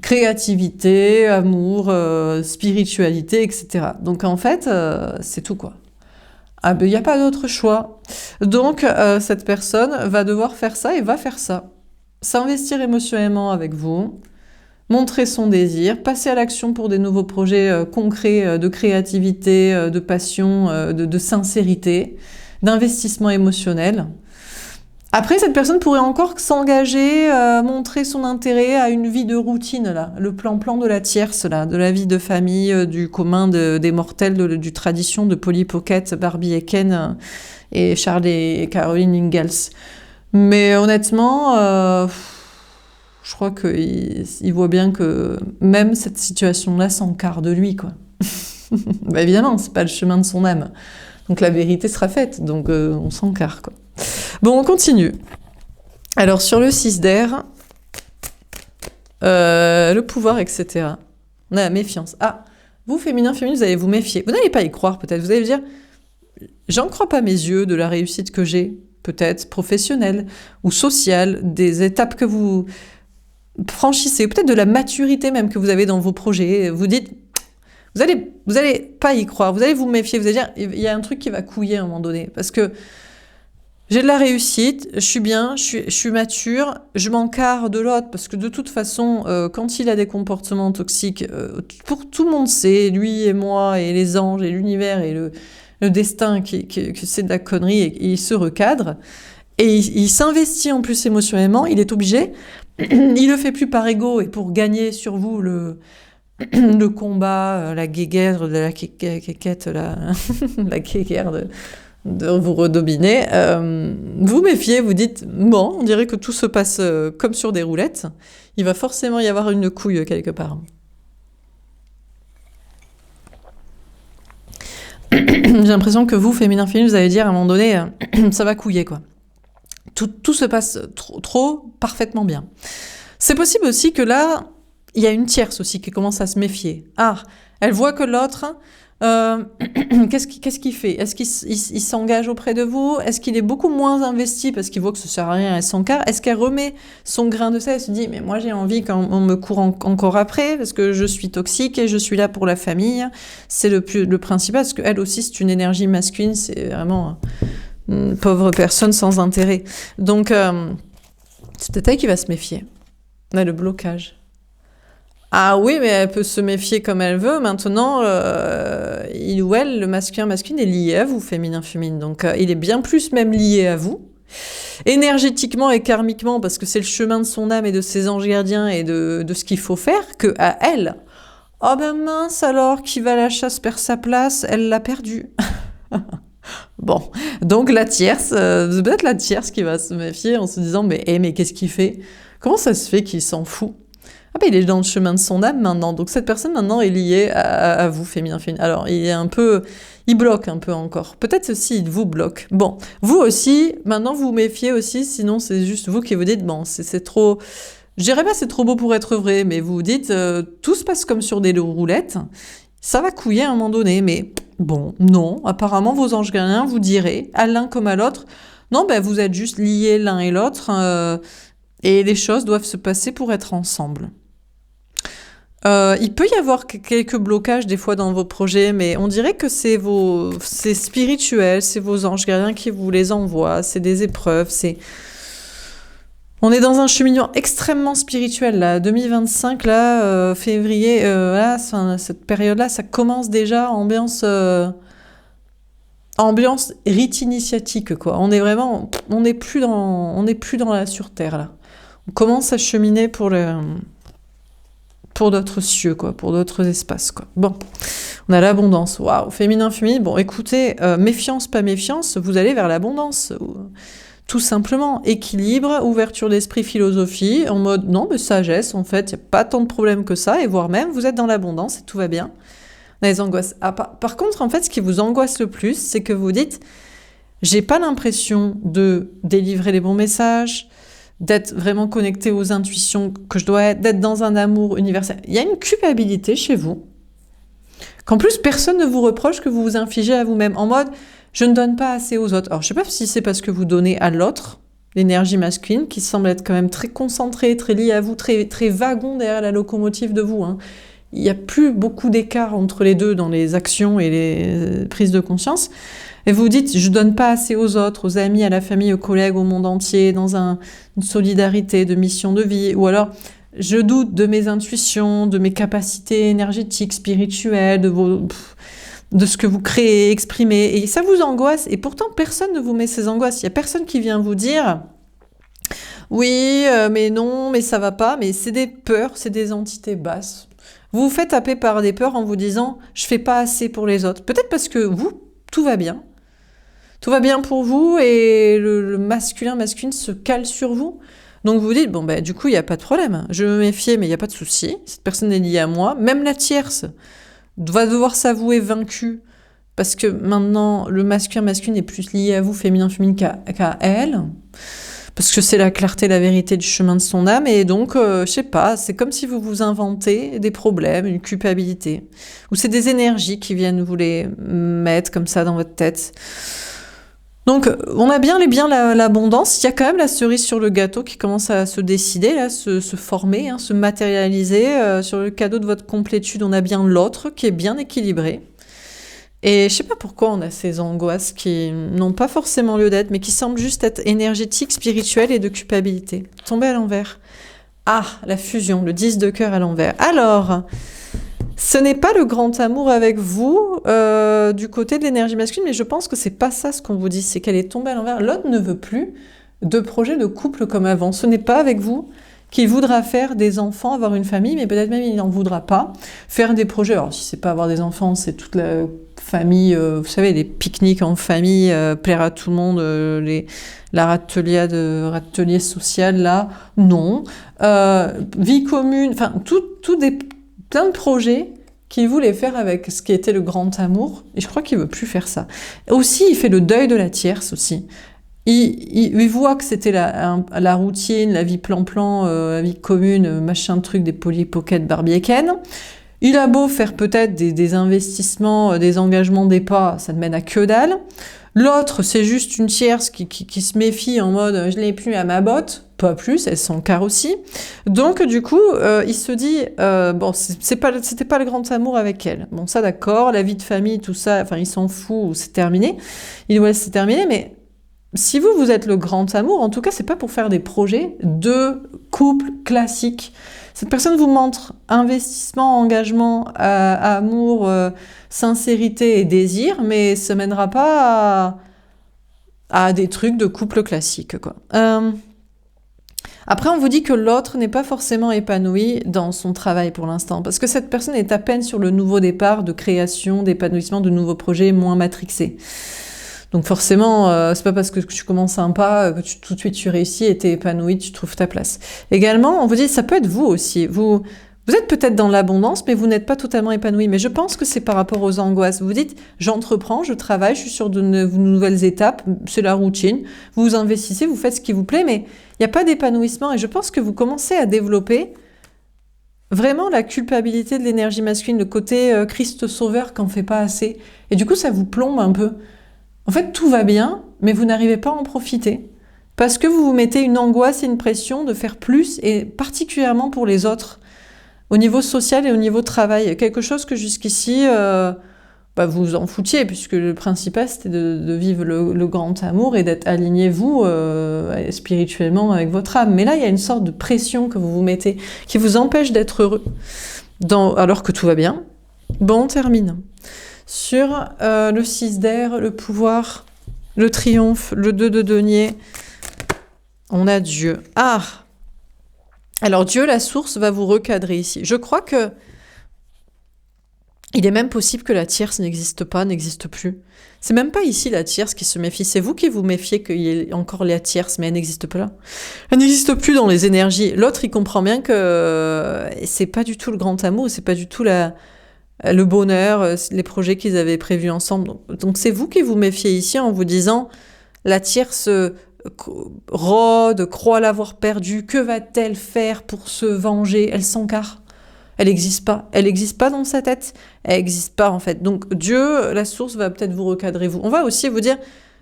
Créativité, amour, spiritualité, etc. Donc en fait, c'est tout quoi. Ah ben il n'y a pas d'autre choix. Donc cette personne va devoir faire ça et va faire ça. S'investir émotionnellement avec vous, montrer son désir, passer à l'action pour des nouveaux projets concrets de créativité, de passion, de sincérité, d'investissement émotionnel. Après, cette personne pourrait encore s'engager, montrer son intérêt à une vie de routine, là, le plan de la tierce, là, de la vie de famille, du commun des mortels, du tradition de Polly Pocket, Barbie et Ken, et Charles et Caroline Ingalls. Mais honnêtement, je crois qu'il voit bien que même cette situation-là s'encarre de lui, quoi. Bah évidemment, c'est pas le chemin de son âme. Donc la vérité sera faite, donc on s'encarre, quoi. Bon, on continue. Alors, sur le 6 d'air, le pouvoir, etc. On a la méfiance. Ah, vous, féminin, vous allez vous méfier. Vous n'allez pas y croire, peut-être. Vous allez vous dire, j'en crois pas mes yeux de la réussite que j'ai, peut-être professionnelle ou sociale, des étapes que vous franchissez, peut-être de la maturité même que vous avez dans vos projets. Vous dites, vous allez pas y croire, vous allez vous méfier, vous allez dire, il y a un truc qui va couiller à un moment donné, parce que j'ai de la réussite, je suis bien, je suis mature, je m'encarre de l'autre, parce que de toute façon, quand il a des comportements toxiques, pour tout le monde sait, lui et moi, et les anges, et l'univers, et le destin, que c'est de la connerie, et il se recadre, et il s'investit en plus émotionnellement, il est obligé, il le fait plus par ego, et pour gagner sur vous le combat, la guéguerre, la quéquette, la guéguerre de vous redominer, vous méfiez, vous dites, bon, on dirait que tout se passe comme sur des roulettes, il va forcément y avoir une couille quelque part. J'ai l'impression que vous, féminin, vous allez dire à un moment donné, ça va couiller, quoi. Tout se passe trop parfaitement bien. C'est possible aussi que là, il y a une tierce aussi qui commence à se méfier. Ah, elle voit que l'autre... qu'est-ce qu'il fait? Est-ce qu'il s'engage auprès de vous? Est-ce qu'il est beaucoup moins investi parce qu'il voit que ça sert à rien, elle s'encarre? Est-ce qu'elle remet son grain de sel? Elle se dit, mais moi j'ai envie qu'on me court encore après parce que je suis toxique et je suis là pour la famille. C'est le principal, parce qu'elle aussi c'est une énergie masculine, c'est vraiment une pauvre personne sans intérêt. Donc c'est peut-être elle qui va se méfier. On a le blocage. Ah oui, mais elle peut se méfier comme elle veut. Maintenant, il ou elle, le masculin est lié à vous, féminin. Donc, il est bien plus même lié à vous, énergétiquement et karmiquement, parce que c'est le chemin de son âme et de ses anges gardiens et de ce qu'il faut faire, que à elle. Oh ben mince alors, qui va à la chasse perd sa place, elle l'a perdue. Bon, donc la tierce, c'est peut-être la tierce qui va se méfier en se disant, mais qu'est-ce qu'il fait? Comment ça se fait qu'il s'en fout? Ah ben il est dans le chemin de son âme maintenant, donc cette personne maintenant est liée à vous, féminin. Alors il bloque un peu encore. Peut-être aussi il vous bloque. Bon, vous aussi, maintenant vous vous méfiez aussi, sinon c'est juste vous qui vous dites, bon, c'est trop... Je dirais pas c'est trop beau pour être vrai, mais vous vous dites, tout se passe comme sur des roulettes, ça va couiller à un moment donné, mais bon, non, apparemment vos anges gardiens vous direz, à l'un comme à l'autre, non, ben vous êtes juste liés l'un et l'autre, et les choses doivent se passer pour être ensemble. Il peut y avoir quelques blocages des fois dans vos projets, mais on dirait que c'est spirituel, c'est vos anges gardiens qui vous les envoient, c'est des épreuves, on est dans un cheminement extrêmement spirituel, là, 2025, là, février, là, cette période-là, ça commence déjà ambiance rite initiatique, quoi. On n'est plus dans la sur Terre, là. On commence à cheminer pour d'autres cieux, quoi, pour d'autres espaces, quoi. Bon, on a l'abondance. Waouh, féminin. Bon, écoutez, méfiance, pas méfiance, vous allez vers l'abondance. Tout simplement, équilibre, ouverture d'esprit, philosophie, en mode, non, mais sagesse, en fait, il n'y a pas tant de problèmes que ça, et voire même, vous êtes dans l'abondance et tout va bien. On a les angoisses. Ah, par contre, en fait, ce qui vous angoisse le plus, c'est que vous dites, j'ai pas l'impression de délivrer les bons messages, d'être vraiment connecté aux intuitions que je dois être, d'être dans un amour universel. Il y a une culpabilité chez vous, qu'en plus, personne ne vous reproche, que vous vous infligez à vous-même, en mode, je ne donne pas assez aux autres. Alors, je sais pas si c'est parce que vous donnez à l'autre, l'énergie masculine, qui semble être quand même très concentrée, très liée à vous, très, très wagon derrière la locomotive de vous, hein. Il n'y a plus beaucoup d'écart entre les deux dans les actions et les prises de conscience. Et vous dites, je donne pas assez aux autres, aux amis, à la famille, aux collègues, au monde entier, dans une solidarité, de mission de vie. Ou alors, je doute de mes intuitions, de mes capacités énergétiques, spirituelles, de ce que vous créez, exprimez. Et ça vous angoisse. Et pourtant, personne ne vous met ces angoisses. Il n'y a personne qui vient vous dire, oui, mais non, mais ça va pas. Mais c'est des peurs, c'est des entités basses. Vous vous faites taper par des peurs en vous disant « je fais pas assez pour les autres ». Peut-être parce que vous, tout va bien. Tout va bien pour vous et le masculin se cale sur vous. Donc vous vous dites « bon, du coup, il n'y a pas de problème. Je me méfiais, mais il n'y a pas de souci. Cette personne est liée à moi. Même la tierce va devoir s'avouer vaincue parce que maintenant, le masculin est plus lié à vous, féminin qu'à elle. » Parce que c'est la clarté, la vérité du chemin de son âme. Et donc, je sais pas, c'est comme si vous vous inventez des problèmes, une culpabilité. Ou c'est des énergies qui viennent vous les mettre comme ça dans votre tête. Donc, on a bien l'abondance. Il y a quand même la cerise sur le gâteau qui commence à se décider, là, se former, hein, se matérialiser. Sur le cadeau de votre complétude, on a bien l'autre qui est bien équilibré. Et je sais pas pourquoi on a ces angoisses qui n'ont pas forcément lieu d'être, mais qui semblent juste être énergétiques, spirituelles et de culpabilité. Tomber à l'envers. Ah, la fusion, le 10 de cœur à l'envers. Alors, ce n'est pas le grand amour avec vous du côté de l'énergie masculine, mais je pense que c'est pas ça ce qu'on vous dit, c'est qu'elle est tombée à l'envers. L'autre ne veut plus de projet de couple comme avant. Ce n'est pas avec vous qu'il voudra faire des enfants, avoir une famille, mais peut-être même il n'en voudra pas. Faire des projets, alors si c'est pas avoir des enfants, c'est toute la famille, vous savez, les pique-niques en famille, plaire à tout le monde, la râtelier social, là, non. Vie commune, enfin, plein de projets qu'il voulait faire avec ce qui était le grand amour, et je crois qu'il veut plus faire ça. Aussi, il fait le deuil de la tierce aussi. Il voit que c'était la routine, la vie plan-plan, la vie commune, machin truc, des Polly Pocket, Barbie et Ken. Il a beau faire peut-être des investissements, des engagements, des pas, ça ne mène à que dalle. L'autre, c'est juste une tierce qui se méfie en mode « je l'ai plus à ma botte », pas plus, elle s'en carre aussi. Donc du coup, il se dit bon, c'était pas le grand amour avec elle. Bon, ça d'accord, la vie de famille, tout ça, enfin il s'en fout, c'est terminé. Il doit c'est terminé, mais si vous êtes le grand amour, en tout cas, c'est pas pour faire des projets de couple classique. Cette personne vous montre investissement, engagement, amour, sincérité et désir, mais ça mènera pas à des trucs de couple classique, quoi. Après, on vous dit que l'autre n'est pas forcément épanoui dans son travail pour l'instant, parce que cette personne est à peine sur le nouveau départ de création, d'épanouissement, de nouveaux projets moins matrixés. Donc forcément, c'est pas parce que tu commences un pas que tout de suite tu réussis et t'es épanoui, tu trouves ta place. Également, on vous dit, ça peut être vous aussi. Vous êtes peut-être dans l'abondance, mais vous n'êtes pas totalement épanoui. Mais je pense que c'est par rapport aux angoisses. Vous dites, j'entreprends, je travaille, je suis sur de nouvelles étapes, c'est la routine. Vous vous investissez, vous faites ce qui vous plaît, mais il n'y a pas d'épanouissement. Et je pense que vous commencez à développer vraiment la culpabilité de l'énergie masculine, le côté Christ sauveur qu'on ne fait pas assez. Et du coup, ça vous plombe un peu. En fait, tout va bien, mais vous n'arrivez pas à en profiter. Parce que vous vous mettez une angoisse et une pression de faire plus, et particulièrement pour les autres, au niveau social et au niveau travail. Quelque chose que jusqu'ici, vous vous en foutiez, puisque le principal, c'était de vivre le grand amour et d'être aligné, vous, spirituellement avec votre âme. Mais là, il y a une sorte de pression que vous vous mettez, qui vous empêche d'être heureux, alors que tout va bien. Bon, on termine. Sur le 6 d'air, le pouvoir, le triomphe, le 2 de denier, on a Dieu. Ah! Alors Dieu, la source, va vous recadrer ici. Je crois que il est même possible que la tierce n'existe pas, n'existe plus. C'est même pas ici la tierce qui se méfie, c'est vous qui vous méfiez qu'il y ait encore la tierce, mais elle n'existe pas là. Elle n'existe plus dans les énergies. L'autre, il comprend bien que c'est pas du tout le grand amour, c'est pas du tout le bonheur, les projets qu'ils avaient prévus ensemble. Donc c'est vous qui vous méfiez ici en vous disant la tierce rôde, croit l'avoir perdu, que va-t-elle faire pour se venger? Elle s'encarre. Elle n'existe pas. Elle n'existe pas dans sa tête. Elle n'existe pas en fait. Donc Dieu, la source, va peut-être vous recadrer vous. On va aussi vous dire,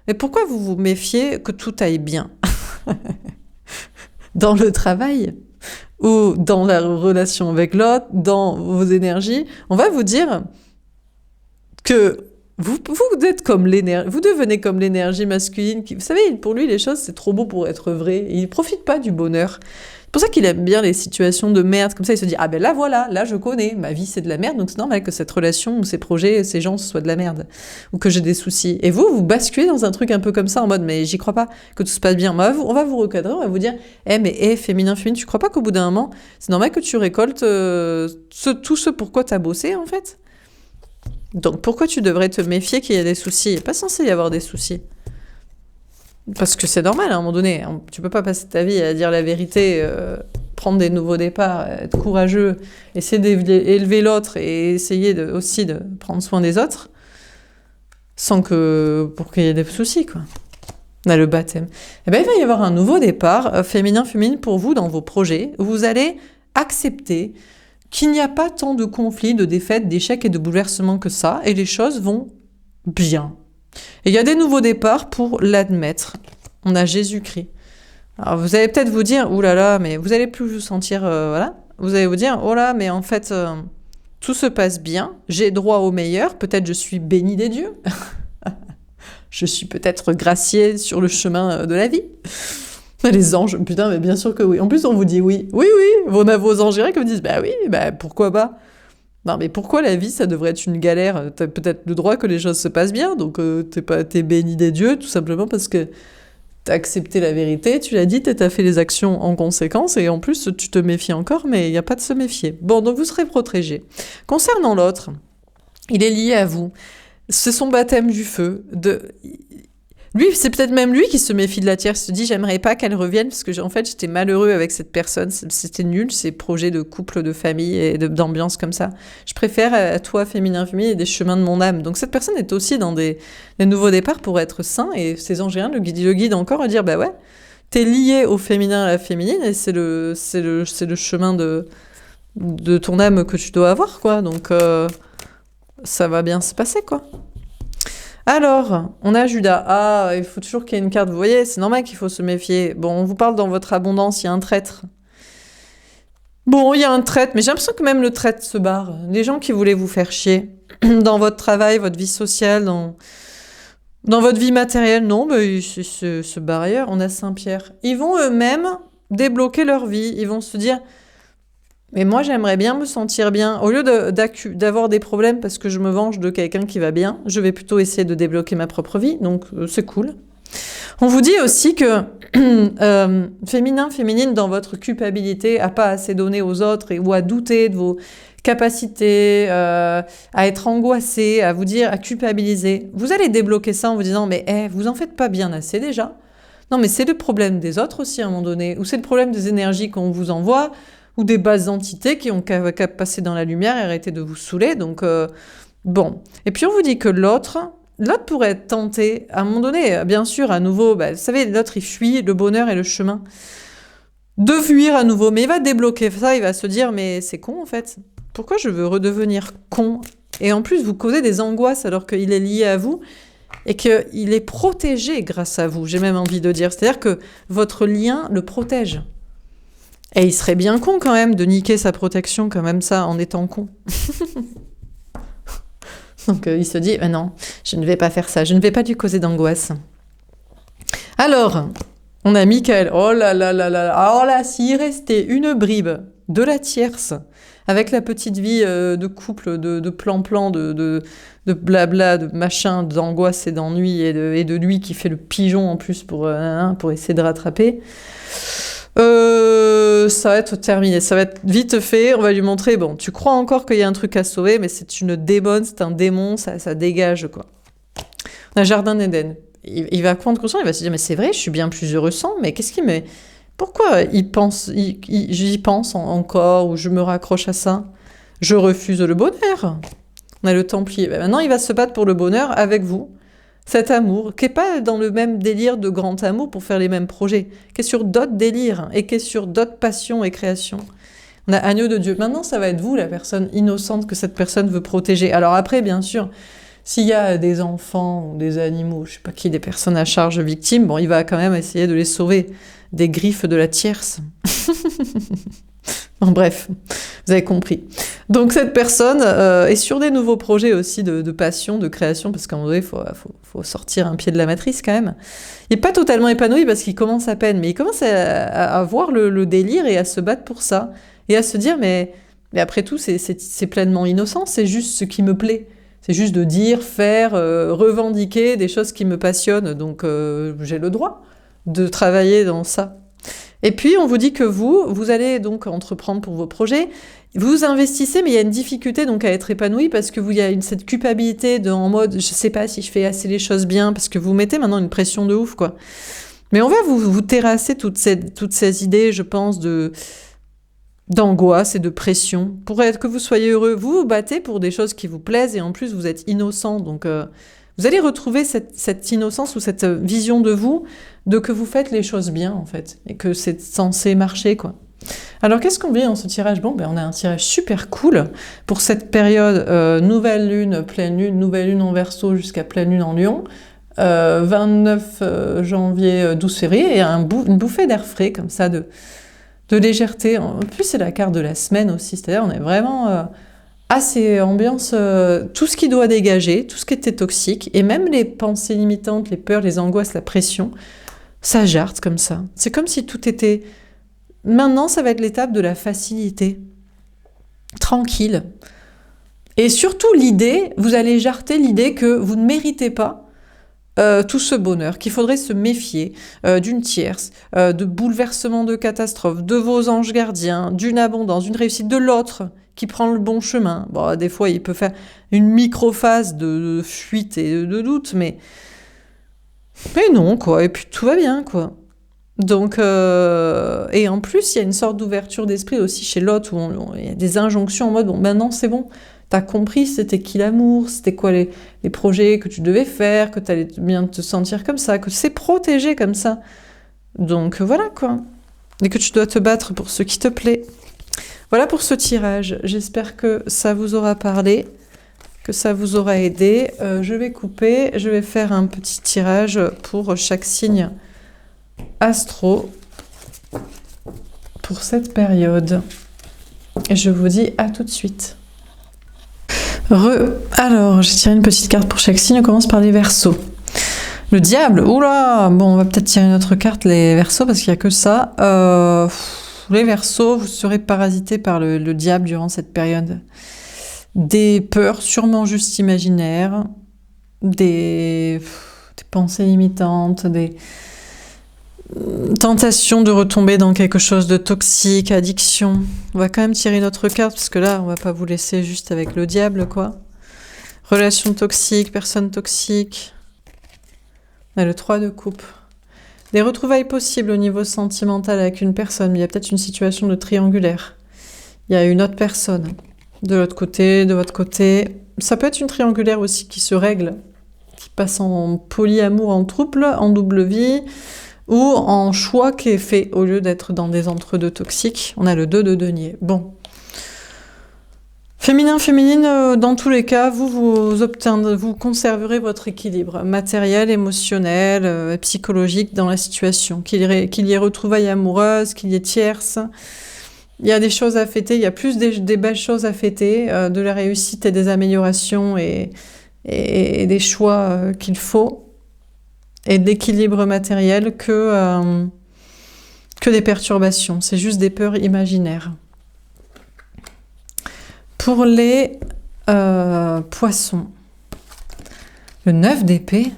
mais pourquoi vous vous méfiez que tout aille bien? Dans le travail ou dans la relation avec l'autre, dans vos énergies, on va vous dire que vous êtes comme l'énergie, vous devenez comme l'énergie masculine. Vous savez, pour lui, les choses, c'est trop beau pour être vrai. Il ne profite pas du bonheur. C'est pour ça qu'il aime bien les situations de merde. Comme ça, il se dit, ah ben là, voilà, là, je connais. Ma vie, c'est de la merde. Donc, c'est normal que cette relation ou ces projets, ces gens, soient de la merde. Ou que j'ai des soucis. Et vous basculez dans un truc un peu comme ça, en mode, mais j'y crois pas que tout se passe bien. On va vous recadrer, on va vous dire, féminin, tu crois pas qu'au bout d'un moment, c'est normal que tu récoltes tout ce pourquoi t'as bossé, en fait? Donc, pourquoi tu devrais te méfier qu'il y ait des soucis? Il n'est pas censé y avoir des soucis. Parce que c'est normal, à un moment donné. Tu peux pas passer ta vie à dire la vérité, prendre des nouveaux départs, être courageux, essayer d'élever l'autre et essayer aussi de prendre soin des autres, pour qu'il y ait des soucis, quoi. On a le baptême. Eh ben, il va y avoir un nouveau départ, féminin pour vous dans vos projets, où vous allez accepter qu'il n'y a pas tant de conflits, de défaites, d'échecs et de bouleversements que ça, et les choses vont bien. Et il y a des nouveaux départs pour l'admettre. On a Jésus-Christ. Alors vous allez peut-être vous dire, ouh là là, mais vous allez plus vous sentir, voilà. Vous allez vous dire, oh là, mais en fait, tout se passe bien, j'ai droit au meilleur, peut-être je suis béni des dieux. Je suis peut-être gracié sur le chemin de la vie. Les anges, putain, mais bien sûr que oui. En plus, on vous dit oui. Oui, oui, on a vos anges qui vous disent, bah oui, bah pourquoi pas. Non, mais pourquoi la vie, ça devrait être une galère? T'as peut-être le droit que les choses se passent bien, donc t'es béni des dieux, tout simplement parce que t'as accepté la vérité, tu l'as dit, t'as fait les actions en conséquence, et en plus, tu te méfies encore, mais il n'y a pas de se méfier. Bon, donc vous serez protégés. Concernant l'autre, il est lié à vous. C'est son baptême du feu. Lui, c'est peut-être même lui qui se méfie de la tierce. Il se dit, j'aimerais pas qu'elle revienne parce que en fait, j'étais malheureux avec cette personne. C'était nul, ces projets de couple, de famille et d'ambiance comme ça. Je préfère à toi, féminin, et des chemins de mon âme. Donc cette personne est aussi dans des nouveaux départs pour être sain. Et ces angéliens le guident encore à dire, bah ouais, t'es lié au féminin, à la féminine, et c'est le chemin de ton âme que tu dois avoir, quoi. Donc ça va bien se passer, quoi. Alors, on a Judas. Ah, il faut toujours qu'il y ait une carte. Vous voyez, c'est normal qu'il faut se méfier. Bon, on vous parle dans votre abondance, il y a un traître. Bon, il y a un traître, mais j'ai l'impression que même le traître se barre. Les gens qui voulaient vous faire chier dans votre travail, votre vie sociale, dans votre vie matérielle, non, ils se barrent ailleurs. On a Saint-Pierre. Ils vont eux-mêmes débloquer leur vie. Ils vont se dire... Mais moi, j'aimerais bien me sentir bien. Au lieu d'avoir des problèmes parce que je me venge de quelqu'un qui va bien, je vais plutôt essayer de débloquer ma propre vie. Donc, c'est cool. On vous dit aussi que féminine, dans votre culpabilité, à pas assez donner aux autres ou à douter de vos capacités, à être angoissé, à vous dire, à culpabiliser. Vous allez débloquer ça en vous disant, mais vous en faites pas bien assez déjà. Non, mais c'est le problème des autres aussi à un moment donné, ou c'est le problème des énergies qu'on vous envoie, ou des bases entités qui ont qu'à passer dans la lumière et arrêter de vous saouler. Donc, bon. Et puis, on vous dit que l'autre pourrait être tenté, à un moment donné, bien sûr, à nouveau, vous savez, l'autre, il fuit le bonheur et le chemin, de fuir à nouveau. Mais il va débloquer ça, il va se dire, mais c'est con, en fait. Pourquoi je veux redevenir con? Et en plus, vous causez des angoisses alors qu'il est lié à vous et qu'il est protégé grâce à vous, j'ai même envie de dire. C'est-à-dire que votre lien le protège. Et il serait bien con quand même de niquer sa protection quand même ça en étant con. Donc il se dit, non, je ne vais pas faire ça, je ne vais pas lui causer d'angoisse. Alors, on a Michael, oh là là là là, alors là, s'il restait une bribe de la tierce, avec la petite vie de couple, de plan-plan, de blabla, de machin, d'angoisse et d'ennui, et de lui qui fait le pigeon en plus pour essayer de rattraper... ça va être terminé, ça va être vite fait, on va lui montrer, bon, tu crois encore qu'il y a un truc à sauver, mais c'est une démon, c'est un démon, ça dégage, quoi. On a Jardin d'Éden. Il va prendre conscience, il va se dire, mais c'est vrai, je suis bien plus heureux sans, mais qu'est-ce qui me... Pourquoi j'y pense encore, ou je me raccroche à ça? Je refuse le bonheur. On a le Templier. Ben maintenant, il va se battre pour le bonheur avec vous. Cet amour, qui n'est pas dans le même délire de grand amour pour faire les mêmes projets, qui est sur d'autres délires et qui est sur d'autres passions et créations. On a agneau de Dieu. Maintenant, ça va être vous, la personne innocente que cette personne veut protéger. Alors après, bien sûr, s'il y a des enfants ou des animaux, je sais pas qui, des personnes à charge victimes, bon, il va quand même essayer de les sauver des griffes de la tierce. Bon, bref, vous avez compris. Donc cette personne est sur des nouveaux projets aussi de passion, de création, parce qu'à un moment donné, faut sortir un pied de la matrice quand même. Il n'est pas totalement épanoui parce qu'il commence à peine, mais il commence à voir le délire et à se battre pour ça. Et à se dire, mais après tout, c'est pleinement innocent, c'est juste ce qui me plaît. C'est juste de dire, faire, revendiquer des choses qui me passionnent. Donc j'ai le droit de travailler dans ça. Et puis on vous dit que vous allez donc entreprendre pour vos projets. Vous investissez, mais il y a une difficulté donc à être épanoui parce que il y a cette culpabilité en mode, je sais pas si je fais assez les choses bien, parce que vous mettez maintenant une pression de ouf, quoi. Mais on va vous terrasser toutes ces idées, je pense, d'angoisse et de pression. Pour que vous soyez heureux, vous vous battez pour des choses qui vous plaisent et en plus vous êtes innocent. Donc vous allez retrouver cette innocence ou cette vision de vous, de que vous faites les choses bien en fait et que c'est censé marcher, quoi. Alors qu'est-ce qu'on vit dans ce tirage? Bon, ben on a un tirage super cool pour cette période nouvelle lune, pleine lune, nouvelle lune en Verseau jusqu'à pleine lune en Lion. 29 janvier, 12 février, et une bouffée d'air frais comme ça de légèreté. En plus, c'est la carte de la semaine aussi, c'est-à-dire on est vraiment assez ambiance, tout ce qui doit dégager, tout ce qui était toxique, et même les pensées limitantes, les peurs, les angoisses, la pression, ça jarte comme ça. C'est comme si tout était... Maintenant, ça va être l'étape de la facilité, tranquille. Et surtout l'idée, vous allez jarter l'idée que vous ne méritez pas tout ce bonheur, qu'il faudrait se méfier d'une tierce, de bouleversements, de catastrophes, de vos anges gardiens, d'une abondance, d'une réussite, de l'autre qui prend le bon chemin. Bon, des fois, il peut faire une microphase de fuite et de doute, mais non, quoi. Et puis tout va bien, quoi. Donc, et en plus, il y a une sorte d'ouverture d'esprit aussi chez l'autre, où il y a des injonctions en mode, bon, maintenant c'est bon. T'as compris c'était qui l'amour, c'était quoi les projets que tu devais faire, que t'allais bien te sentir comme ça, que c'est protégé comme ça. Donc voilà quoi. Et que tu dois te battre pour ce qui te plaît. Voilà pour ce tirage. J'espère que ça vous aura parlé, que ça vous aura aidé. Je vais couper, je vais faire un petit tirage pour chaque signe astro pour cette période. Et je vous dis à tout de suite. Alors, j'ai tiré une petite carte pour chaque signe. On commence par les Verseaux. Le diable, oula. Bon, on va peut-être tirer une autre carte, les Verseaux, parce qu'il n'y a que ça. Les Verseaux, vous serez parasités par le diable durant cette période. Des peurs, sûrement juste imaginaires, des pensées limitantes, des tentation de retomber dans quelque chose de toxique, addiction. On va quand même tirer une autre carte, parce que là, on va pas vous laisser juste avec le diable, quoi. Relation toxique, personne toxique. On a le 3 de coupe. Des retrouvailles possibles au niveau sentimental avec une personne, mais il y a peut-être une situation de triangulaire. Il y a une autre personne. De l'autre côté, de votre côté. Ça peut être une triangulaire aussi qui se règle, qui passe en polyamour, en trouble, en double vie, ou en choix qui est fait au lieu d'être dans des entre-deux toxiques. On a le 2 de denier. Bon. Féminin, féminine, dans tous les cas, vous conserverez votre équilibre matériel, émotionnel, psychologique dans la situation. Qu'il y ait retrouvailles amoureuses, qu'il y ait tierces. Il y a des choses à fêter, il y a plus des belles choses à fêter, de la réussite et des améliorations et des choix qu'il faut. Et de l'équilibre matériel que des perturbations. C'est juste des peurs imaginaires. Pour les poissons, le 9 d'épée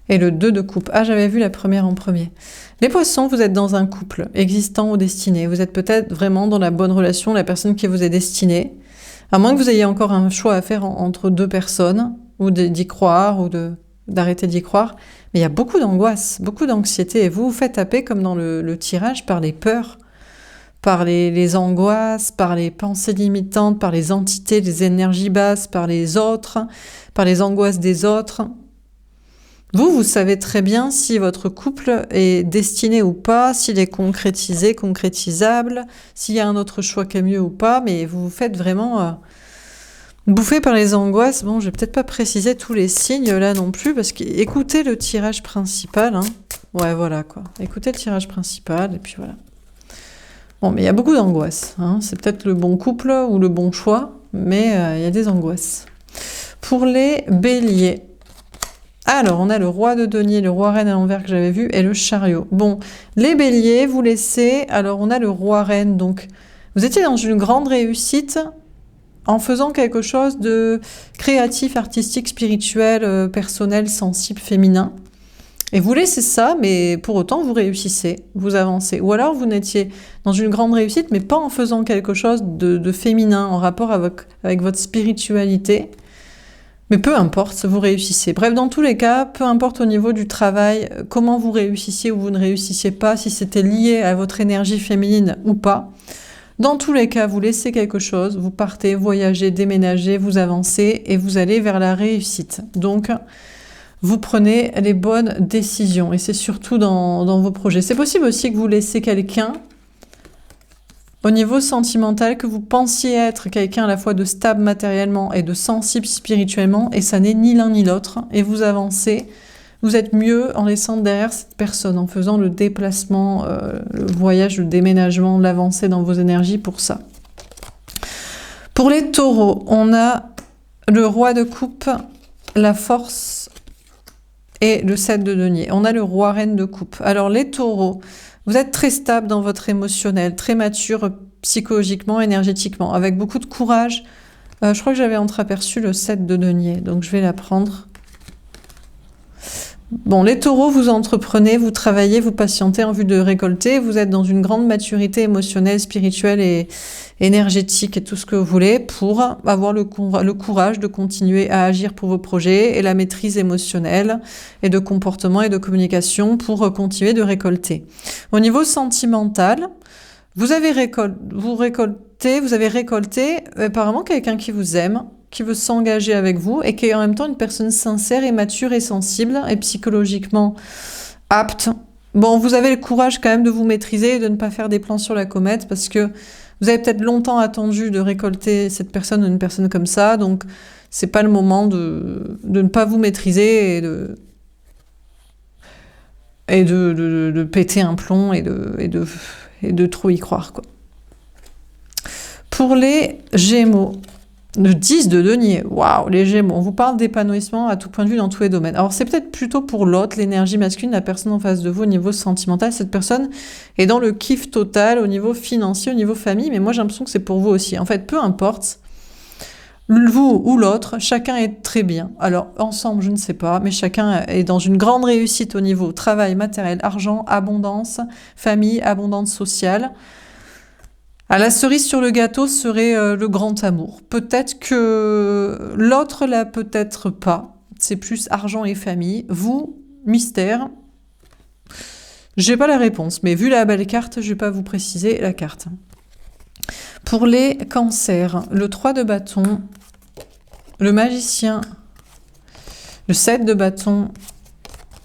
et le 2 de coupe. Ah, j'avais vu la première en premier. Les poissons, vous êtes dans un couple existant ou destiné. Vous êtes peut-être vraiment dans la bonne relation, la personne qui vous est destinée. À moins que vous ayez encore un choix à faire entre deux personnes, ou d'y croire, ou d'arrêter d'y croire. Mais il y a beaucoup d'angoisse, beaucoup d'anxiété. Et vous vous faites taper, comme dans le tirage, par les peurs par les angoisses, par les pensées limitantes, par les entités, les énergies basses, par les autres, par les angoisses des autres. Vous savez très bien si votre couple est destiné ou pas, s'il est concrétisé, concrétisable, s'il y a un autre choix qui est mieux ou pas, mais vous vous faites vraiment bouffer par les angoisses. Bon, je vais peut-être pas préciser tous les signes là non plus, parce que écoutez le tirage principal. Hein. Ouais, voilà quoi. Écoutez le tirage principal, et puis voilà. Bon, mais il y a beaucoup d'angoisses. Hein. C'est peut-être le bon couple ou le bon choix, mais il y a des angoisses. Pour les béliers, alors on a le roi de denier, le roi reine à l'envers que j'avais vu, et le chariot. Bon, les béliers, vous laissez... Alors on a le roi reine, donc vous étiez dans une grande réussite en faisant quelque chose de créatif, artistique, spirituel, personnel, sensible, féminin. Et vous laissez ça, mais pour autant, vous réussissez, vous avancez. Ou alors, vous n'étiez dans une grande réussite, mais pas en faisant quelque chose de féminin, en rapport avec votre spiritualité. Mais peu importe, vous réussissez. Bref, dans tous les cas, peu importe au niveau du travail, comment vous réussissiez ou vous ne réussissiez pas, si c'était lié à votre énergie féminine ou pas. Dans tous les cas, vous laissez quelque chose, vous partez, voyagez, déménagez, vous avancez et vous allez vers la réussite. Donc, vous prenez les bonnes décisions et c'est surtout dans vos projets. C'est possible aussi que vous laissez quelqu'un au niveau sentimental, que vous pensiez être quelqu'un à la fois de stable matériellement et de sensible spirituellement, et ça n'est ni l'un ni l'autre, et vous avancez, vous êtes mieux en laissant derrière cette personne, en faisant le déplacement, le voyage, le déménagement, l'avancée dans vos énergies pour ça. Pour les taureaux, on a le roi de coupe, la force et le 7 de denier. On a le roi reine de coupe. Alors les taureaux, vous êtes très stable dans votre émotionnel, très mature psychologiquement, énergétiquement, avec beaucoup de courage. Je crois que j'avais entreaperçu le 7 de denier, donc je vais la prendre. Bon, les taureaux, vous entreprenez, vous travaillez, vous patientez en vue de récolter. Vous êtes dans une grande maturité émotionnelle, spirituelle et énergétique et tout ce que vous voulez pour avoir le courage de continuer à agir pour vos projets et la maîtrise émotionnelle et de comportement et de communication pour continuer de récolter. Au niveau sentimental, vous avez récolté apparemment quelqu'un qui vous aime, qui veut s'engager avec vous et qui est en même temps une personne sincère et mature et sensible et psychologiquement apte. Bon, vous avez le courage quand même de vous maîtriser et de ne pas faire des plans sur la comète parce que vous avez peut-être longtemps attendu de récolter cette personne ou une personne comme ça, donc c'est pas le moment de ne pas vous maîtriser et de péter un plomb et de trop y croire, quoi. Pour les Gémeaux, le 10 de denier, waouh, les Gémeaux, on vous parle d'épanouissement à tout point de vue dans tous les domaines. Alors c'est peut-être plutôt pour l'autre, l'énergie masculine, la personne en face de vous au niveau sentimental. Cette personne est dans le kiff total au niveau financier, au niveau famille, mais moi j'ai l'impression que c'est pour vous aussi. En fait, peu importe, vous ou l'autre, chacun est très bien. Alors ensemble, je ne sais pas, mais chacun est dans une grande réussite au niveau travail, matériel, argent, abondance, famille, abondance sociale. Ah, la cerise sur le gâteau serait le grand amour. Peut-être que l'autre l'a peut-être pas. C'est plus argent et famille. Vous, mystère. J'ai pas la réponse, mais vu la belle carte, je vais pas vous préciser la carte. Pour les cancers, le 3 de bâton, le magicien, le 7 de bâton,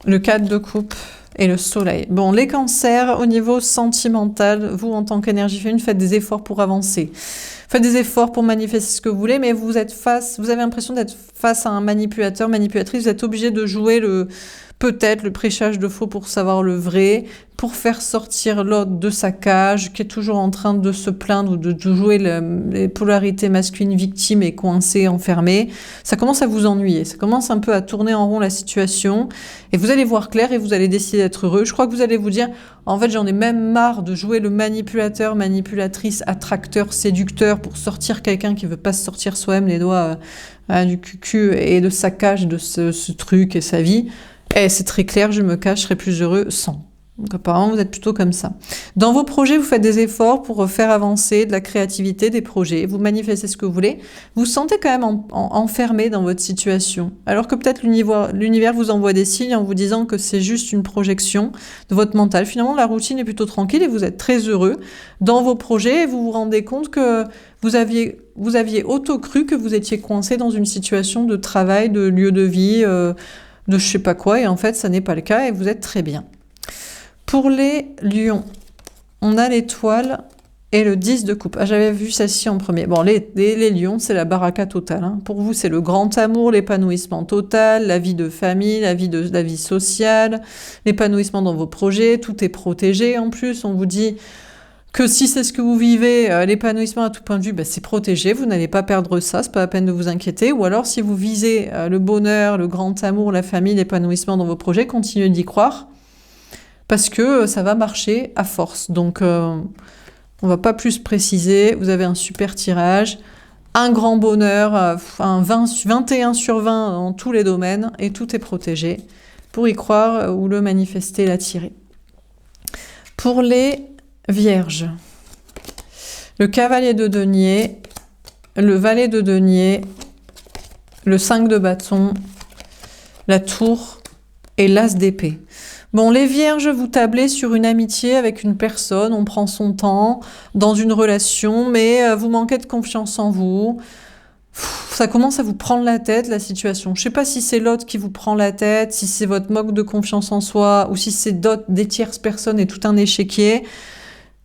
le 4 de coupe et le soleil. Bon, les cancers, au niveau sentimental, vous, en tant qu'énergie féminine, faites des efforts pour avancer. Faites des efforts pour manifester ce que vous voulez, mais vous avez l'impression d'être face à un manipulateur, manipulatrice. Vous êtes obligé de jouer peut-être le prêchage de faux pour savoir le vrai, pour faire sortir l'autre de sa cage, qui est toujours en train de se plaindre ou de jouer les polarités masculines, victimes et coincées, enfermées. Ça commence à vous ennuyer, ça commence un peu à tourner en rond la situation, et vous allez voir clair et vous allez décider d'être heureux. Je crois que vous allez vous dire, en fait j'en ai même marre de jouer le manipulateur, manipulatrice, attracteur, séducteur pour sortir quelqu'un qui veut pas se sortir soi-même les doigts du cul et de sa cage, de ce truc et sa vie. Et c'est très clair, je me cache, je serai plus heureux sans. Donc apparemment, vous êtes plutôt comme ça. Dans vos projets, vous faites des efforts pour faire avancer de la créativité des projets. Vous manifestez ce que vous voulez. Vous vous sentez quand même enfermé dans votre situation. Alors que peut-être l'univers vous envoie des signes en vous disant que c'est juste une projection de votre mental. Finalement, la routine est plutôt tranquille et vous êtes très heureux dans vos projets. Et vous vous rendez compte que vous aviez auto-cru que vous étiez coincé dans une situation de travail, de lieu de vie, de je sais pas quoi. Et en fait, ça n'est pas le cas et vous êtes très bien. Pour les lions, on a l'étoile et le 10 de coupe. Ah, j'avais vu celle-ci en premier. Bon, les lions, c'est la baraka totale. Hein. Pour vous, c'est le grand amour, l'épanouissement total, la vie de famille, la vie sociale, l'épanouissement dans vos projets. Tout est protégé en plus. On vous dit que si c'est ce que vous vivez, l'épanouissement à tout point de vue, c'est protégé. Vous n'allez pas perdre ça. C'est pas la peine de vous inquiéter. Ou alors, si vous visez le bonheur, le grand amour, la famille, l'épanouissement dans vos projets, continuez d'y croire. Parce que ça va marcher à force. Donc, on va pas plus préciser. Vous avez un super tirage, un grand bonheur, un 21 sur 20 dans tous les domaines, et tout est protégé pour y croire ou le manifester, l'attirer. Pour les vierges, le cavalier de denier, le valet de denier, le 5 de bâton, la tour et l'as d'épée. Bon, les vierges, vous tablez sur une amitié avec une personne, on prend son temps dans une relation, mais vous manquez de confiance en vous. Ça commence à vous prendre la tête, la situation. Je sais pas si c'est l'autre qui vous prend la tête, si c'est votre manque de confiance en soi, ou si c'est des tierces personnes et tout un échiquier.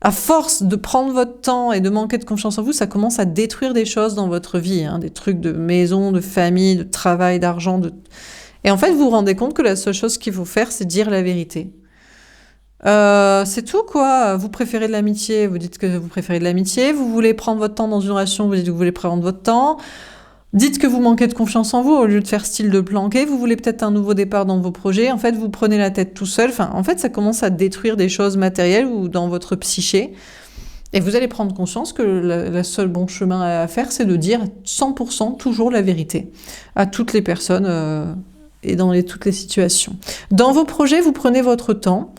À force de prendre votre temps et de manquer de confiance en vous, ça commence à détruire des choses dans votre vie, hein, des trucs de maison, de famille, de travail, d'argent, Et en fait, vous vous rendez compte que la seule chose qu'il faut faire, c'est dire la vérité. C'est tout, quoi. Vous préférez de l'amitié, vous dites que vous préférez de l'amitié. Vous voulez prendre votre temps dans une relation, vous dites que vous voulez prendre votre temps. Dites que vous manquez de confiance en vous, au lieu de faire style de planquer. Vous voulez peut-être un nouveau départ dans vos projets. En fait, vous prenez la tête tout seul. En fait, ça commence à détruire des choses matérielles ou dans votre psyché. Et vous allez prendre conscience que le seul bon chemin à faire, c'est de dire 100% toujours la vérité à toutes les personnes et dans toutes les situations. Dans vos projets, vous prenez votre temps.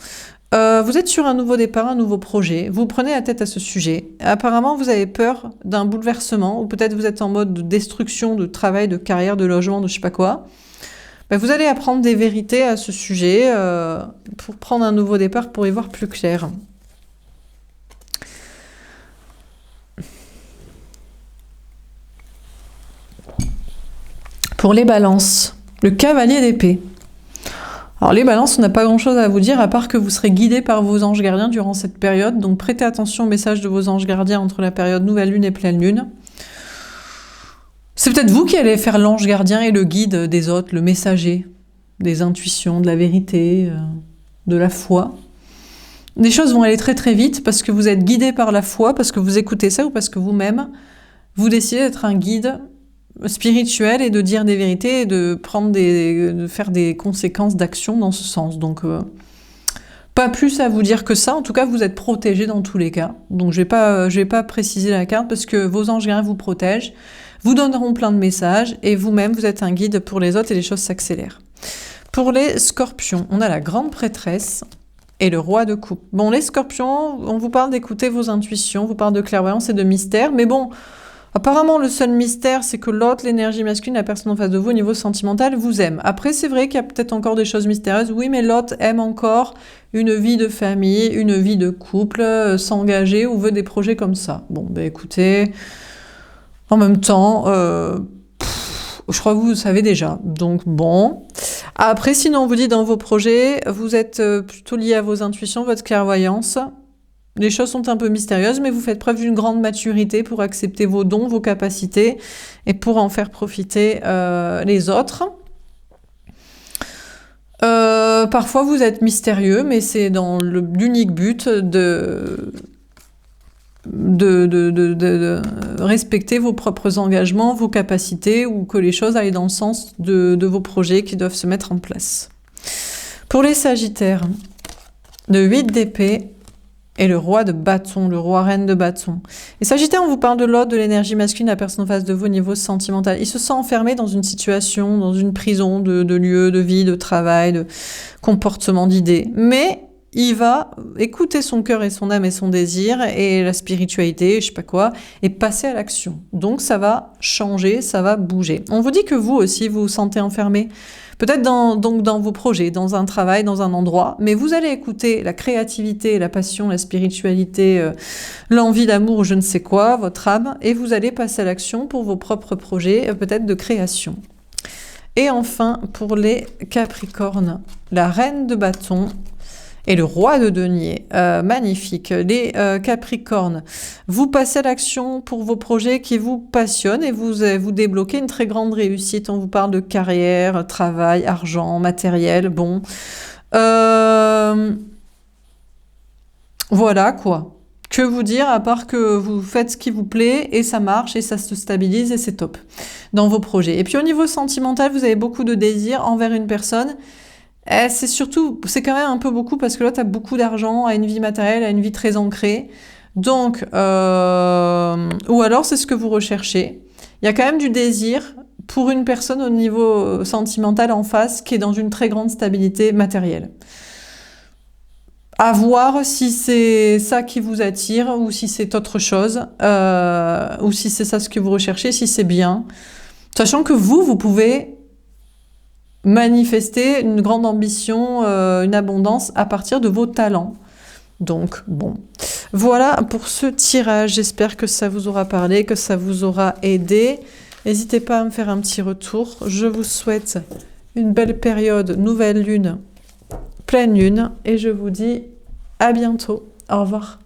Vous êtes sur un nouveau départ, un nouveau projet. Vous prenez la tête à ce sujet. Apparemment, vous avez peur d'un bouleversement, ou peut-être vous êtes en mode de destruction, de travail, de carrière, de logement, de je sais pas quoi. Vous allez apprendre des vérités à ce sujet pour prendre un nouveau départ, pour y voir plus clair. Pour les balances, le cavalier d'épée. Alors les balances, on n'a pas grand-chose à vous dire, à part que vous serez guidés par vos anges gardiens durant cette période, donc prêtez attention aux messages de vos anges gardiens entre la période nouvelle lune et pleine lune. C'est peut-être vous qui allez faire l'ange gardien et le guide des autres, le messager, des intuitions, de la vérité, de la foi. Les choses vont aller très très vite parce que vous êtes guidé par la foi, parce que vous écoutez ça ou parce que vous-même, vous décidez d'être un guide spirituel et de dire des vérités et de faire des conséquences d'action dans ce sens. Donc, pas plus à vous dire que ça. En tout cas, vous êtes protégé dans tous les cas. Donc, je vais pas préciser la carte parce que vos anges gardiens vous protègent, vous donneront plein de messages et vous-même, vous êtes un guide pour les autres et les choses s'accélèrent. Pour les scorpions, on a la grande prêtresse et le roi de coupe. Bon, les scorpions, on vous parle d'écouter vos intuitions, on vous parle de clairvoyance et de mystère, mais bon, apparemment, le seul mystère, c'est que l'autre, l'énergie masculine, la personne en face de vous, au niveau sentimental, vous aime. Après, c'est vrai qu'il y a peut-être encore des choses mystérieuses. Oui, mais l'autre aime encore une vie de famille, une vie de couple, s'engager ou veut des projets comme ça. Bon, écoutez, en même temps, je crois que vous le savez déjà. Donc, bon. Après, sinon, on vous dit dans vos projets, vous êtes plutôt lié à vos intuitions, votre clairvoyance. Les choses sont un peu mystérieuses, mais vous faites preuve d'une grande maturité pour accepter vos dons, vos capacités, et pour en faire profiter les autres. Parfois, vous êtes mystérieux, mais c'est dans l'unique but de respecter vos propres engagements, vos capacités, ou que les choses aillent dans le sens de vos projets qui doivent se mettre en place. Pour les sagittaires, le 8 d'épée, et le roi de bâton, le roi-reine de bâton. Et Sagittaire, on vous parle de l'autre, de l'énergie masculine, la personne en face de vous au niveau sentimental. Il se sent enfermé dans une situation, dans une prison de lieu, de vie, de travail, de comportement, d'idées. Mais il va écouter son cœur et son âme et son désir et la spiritualité, je sais pas quoi, et passer à l'action. Donc ça va changer, ça va bouger. On vous dit que vous aussi, vous vous sentez enfermé, peut-être donc dans vos projets, dans un travail, dans un endroit, mais vous allez écouter la créativité, la passion, la spiritualité, l'envie d'amour, je ne sais quoi, votre âme, et vous allez passer à l'action pour vos propres projets, peut-être de création. Et enfin, pour les Capricornes, la reine de bâton et le roi de denier, magnifique. Les Capricornes, vous passez à l'action pour vos projets qui vous passionnent et vous débloquez une très grande réussite. On vous parle de carrière, travail, argent, matériel, bon. Voilà quoi. Que vous dire à part que vous faites ce qui vous plaît et ça marche et ça se stabilise et c'est top dans vos projets. Et puis au niveau sentimental, vous avez beaucoup de désirs envers une personne. C'est quand même un peu beaucoup parce que là, tu as beaucoup d'argent, a une vie matérielle, a une vie très ancrée. Donc, ou alors c'est ce que vous recherchez. Il y a quand même du désir pour une personne au niveau sentimental en face qui est dans une très grande stabilité matérielle. À voir si c'est ça qui vous attire ou si c'est autre chose, ou si c'est ça ce que vous recherchez, si c'est bien. Sachant que vous pouvez manifester une grande ambition, une abondance à partir de vos talents. Donc, bon. Voilà pour ce tirage. J'espère que ça vous aura parlé, que ça vous aura aidé. N'hésitez pas à me faire un petit retour. Je vous souhaite une belle période, nouvelle lune, pleine lune, et je vous dis à bientôt. Au revoir.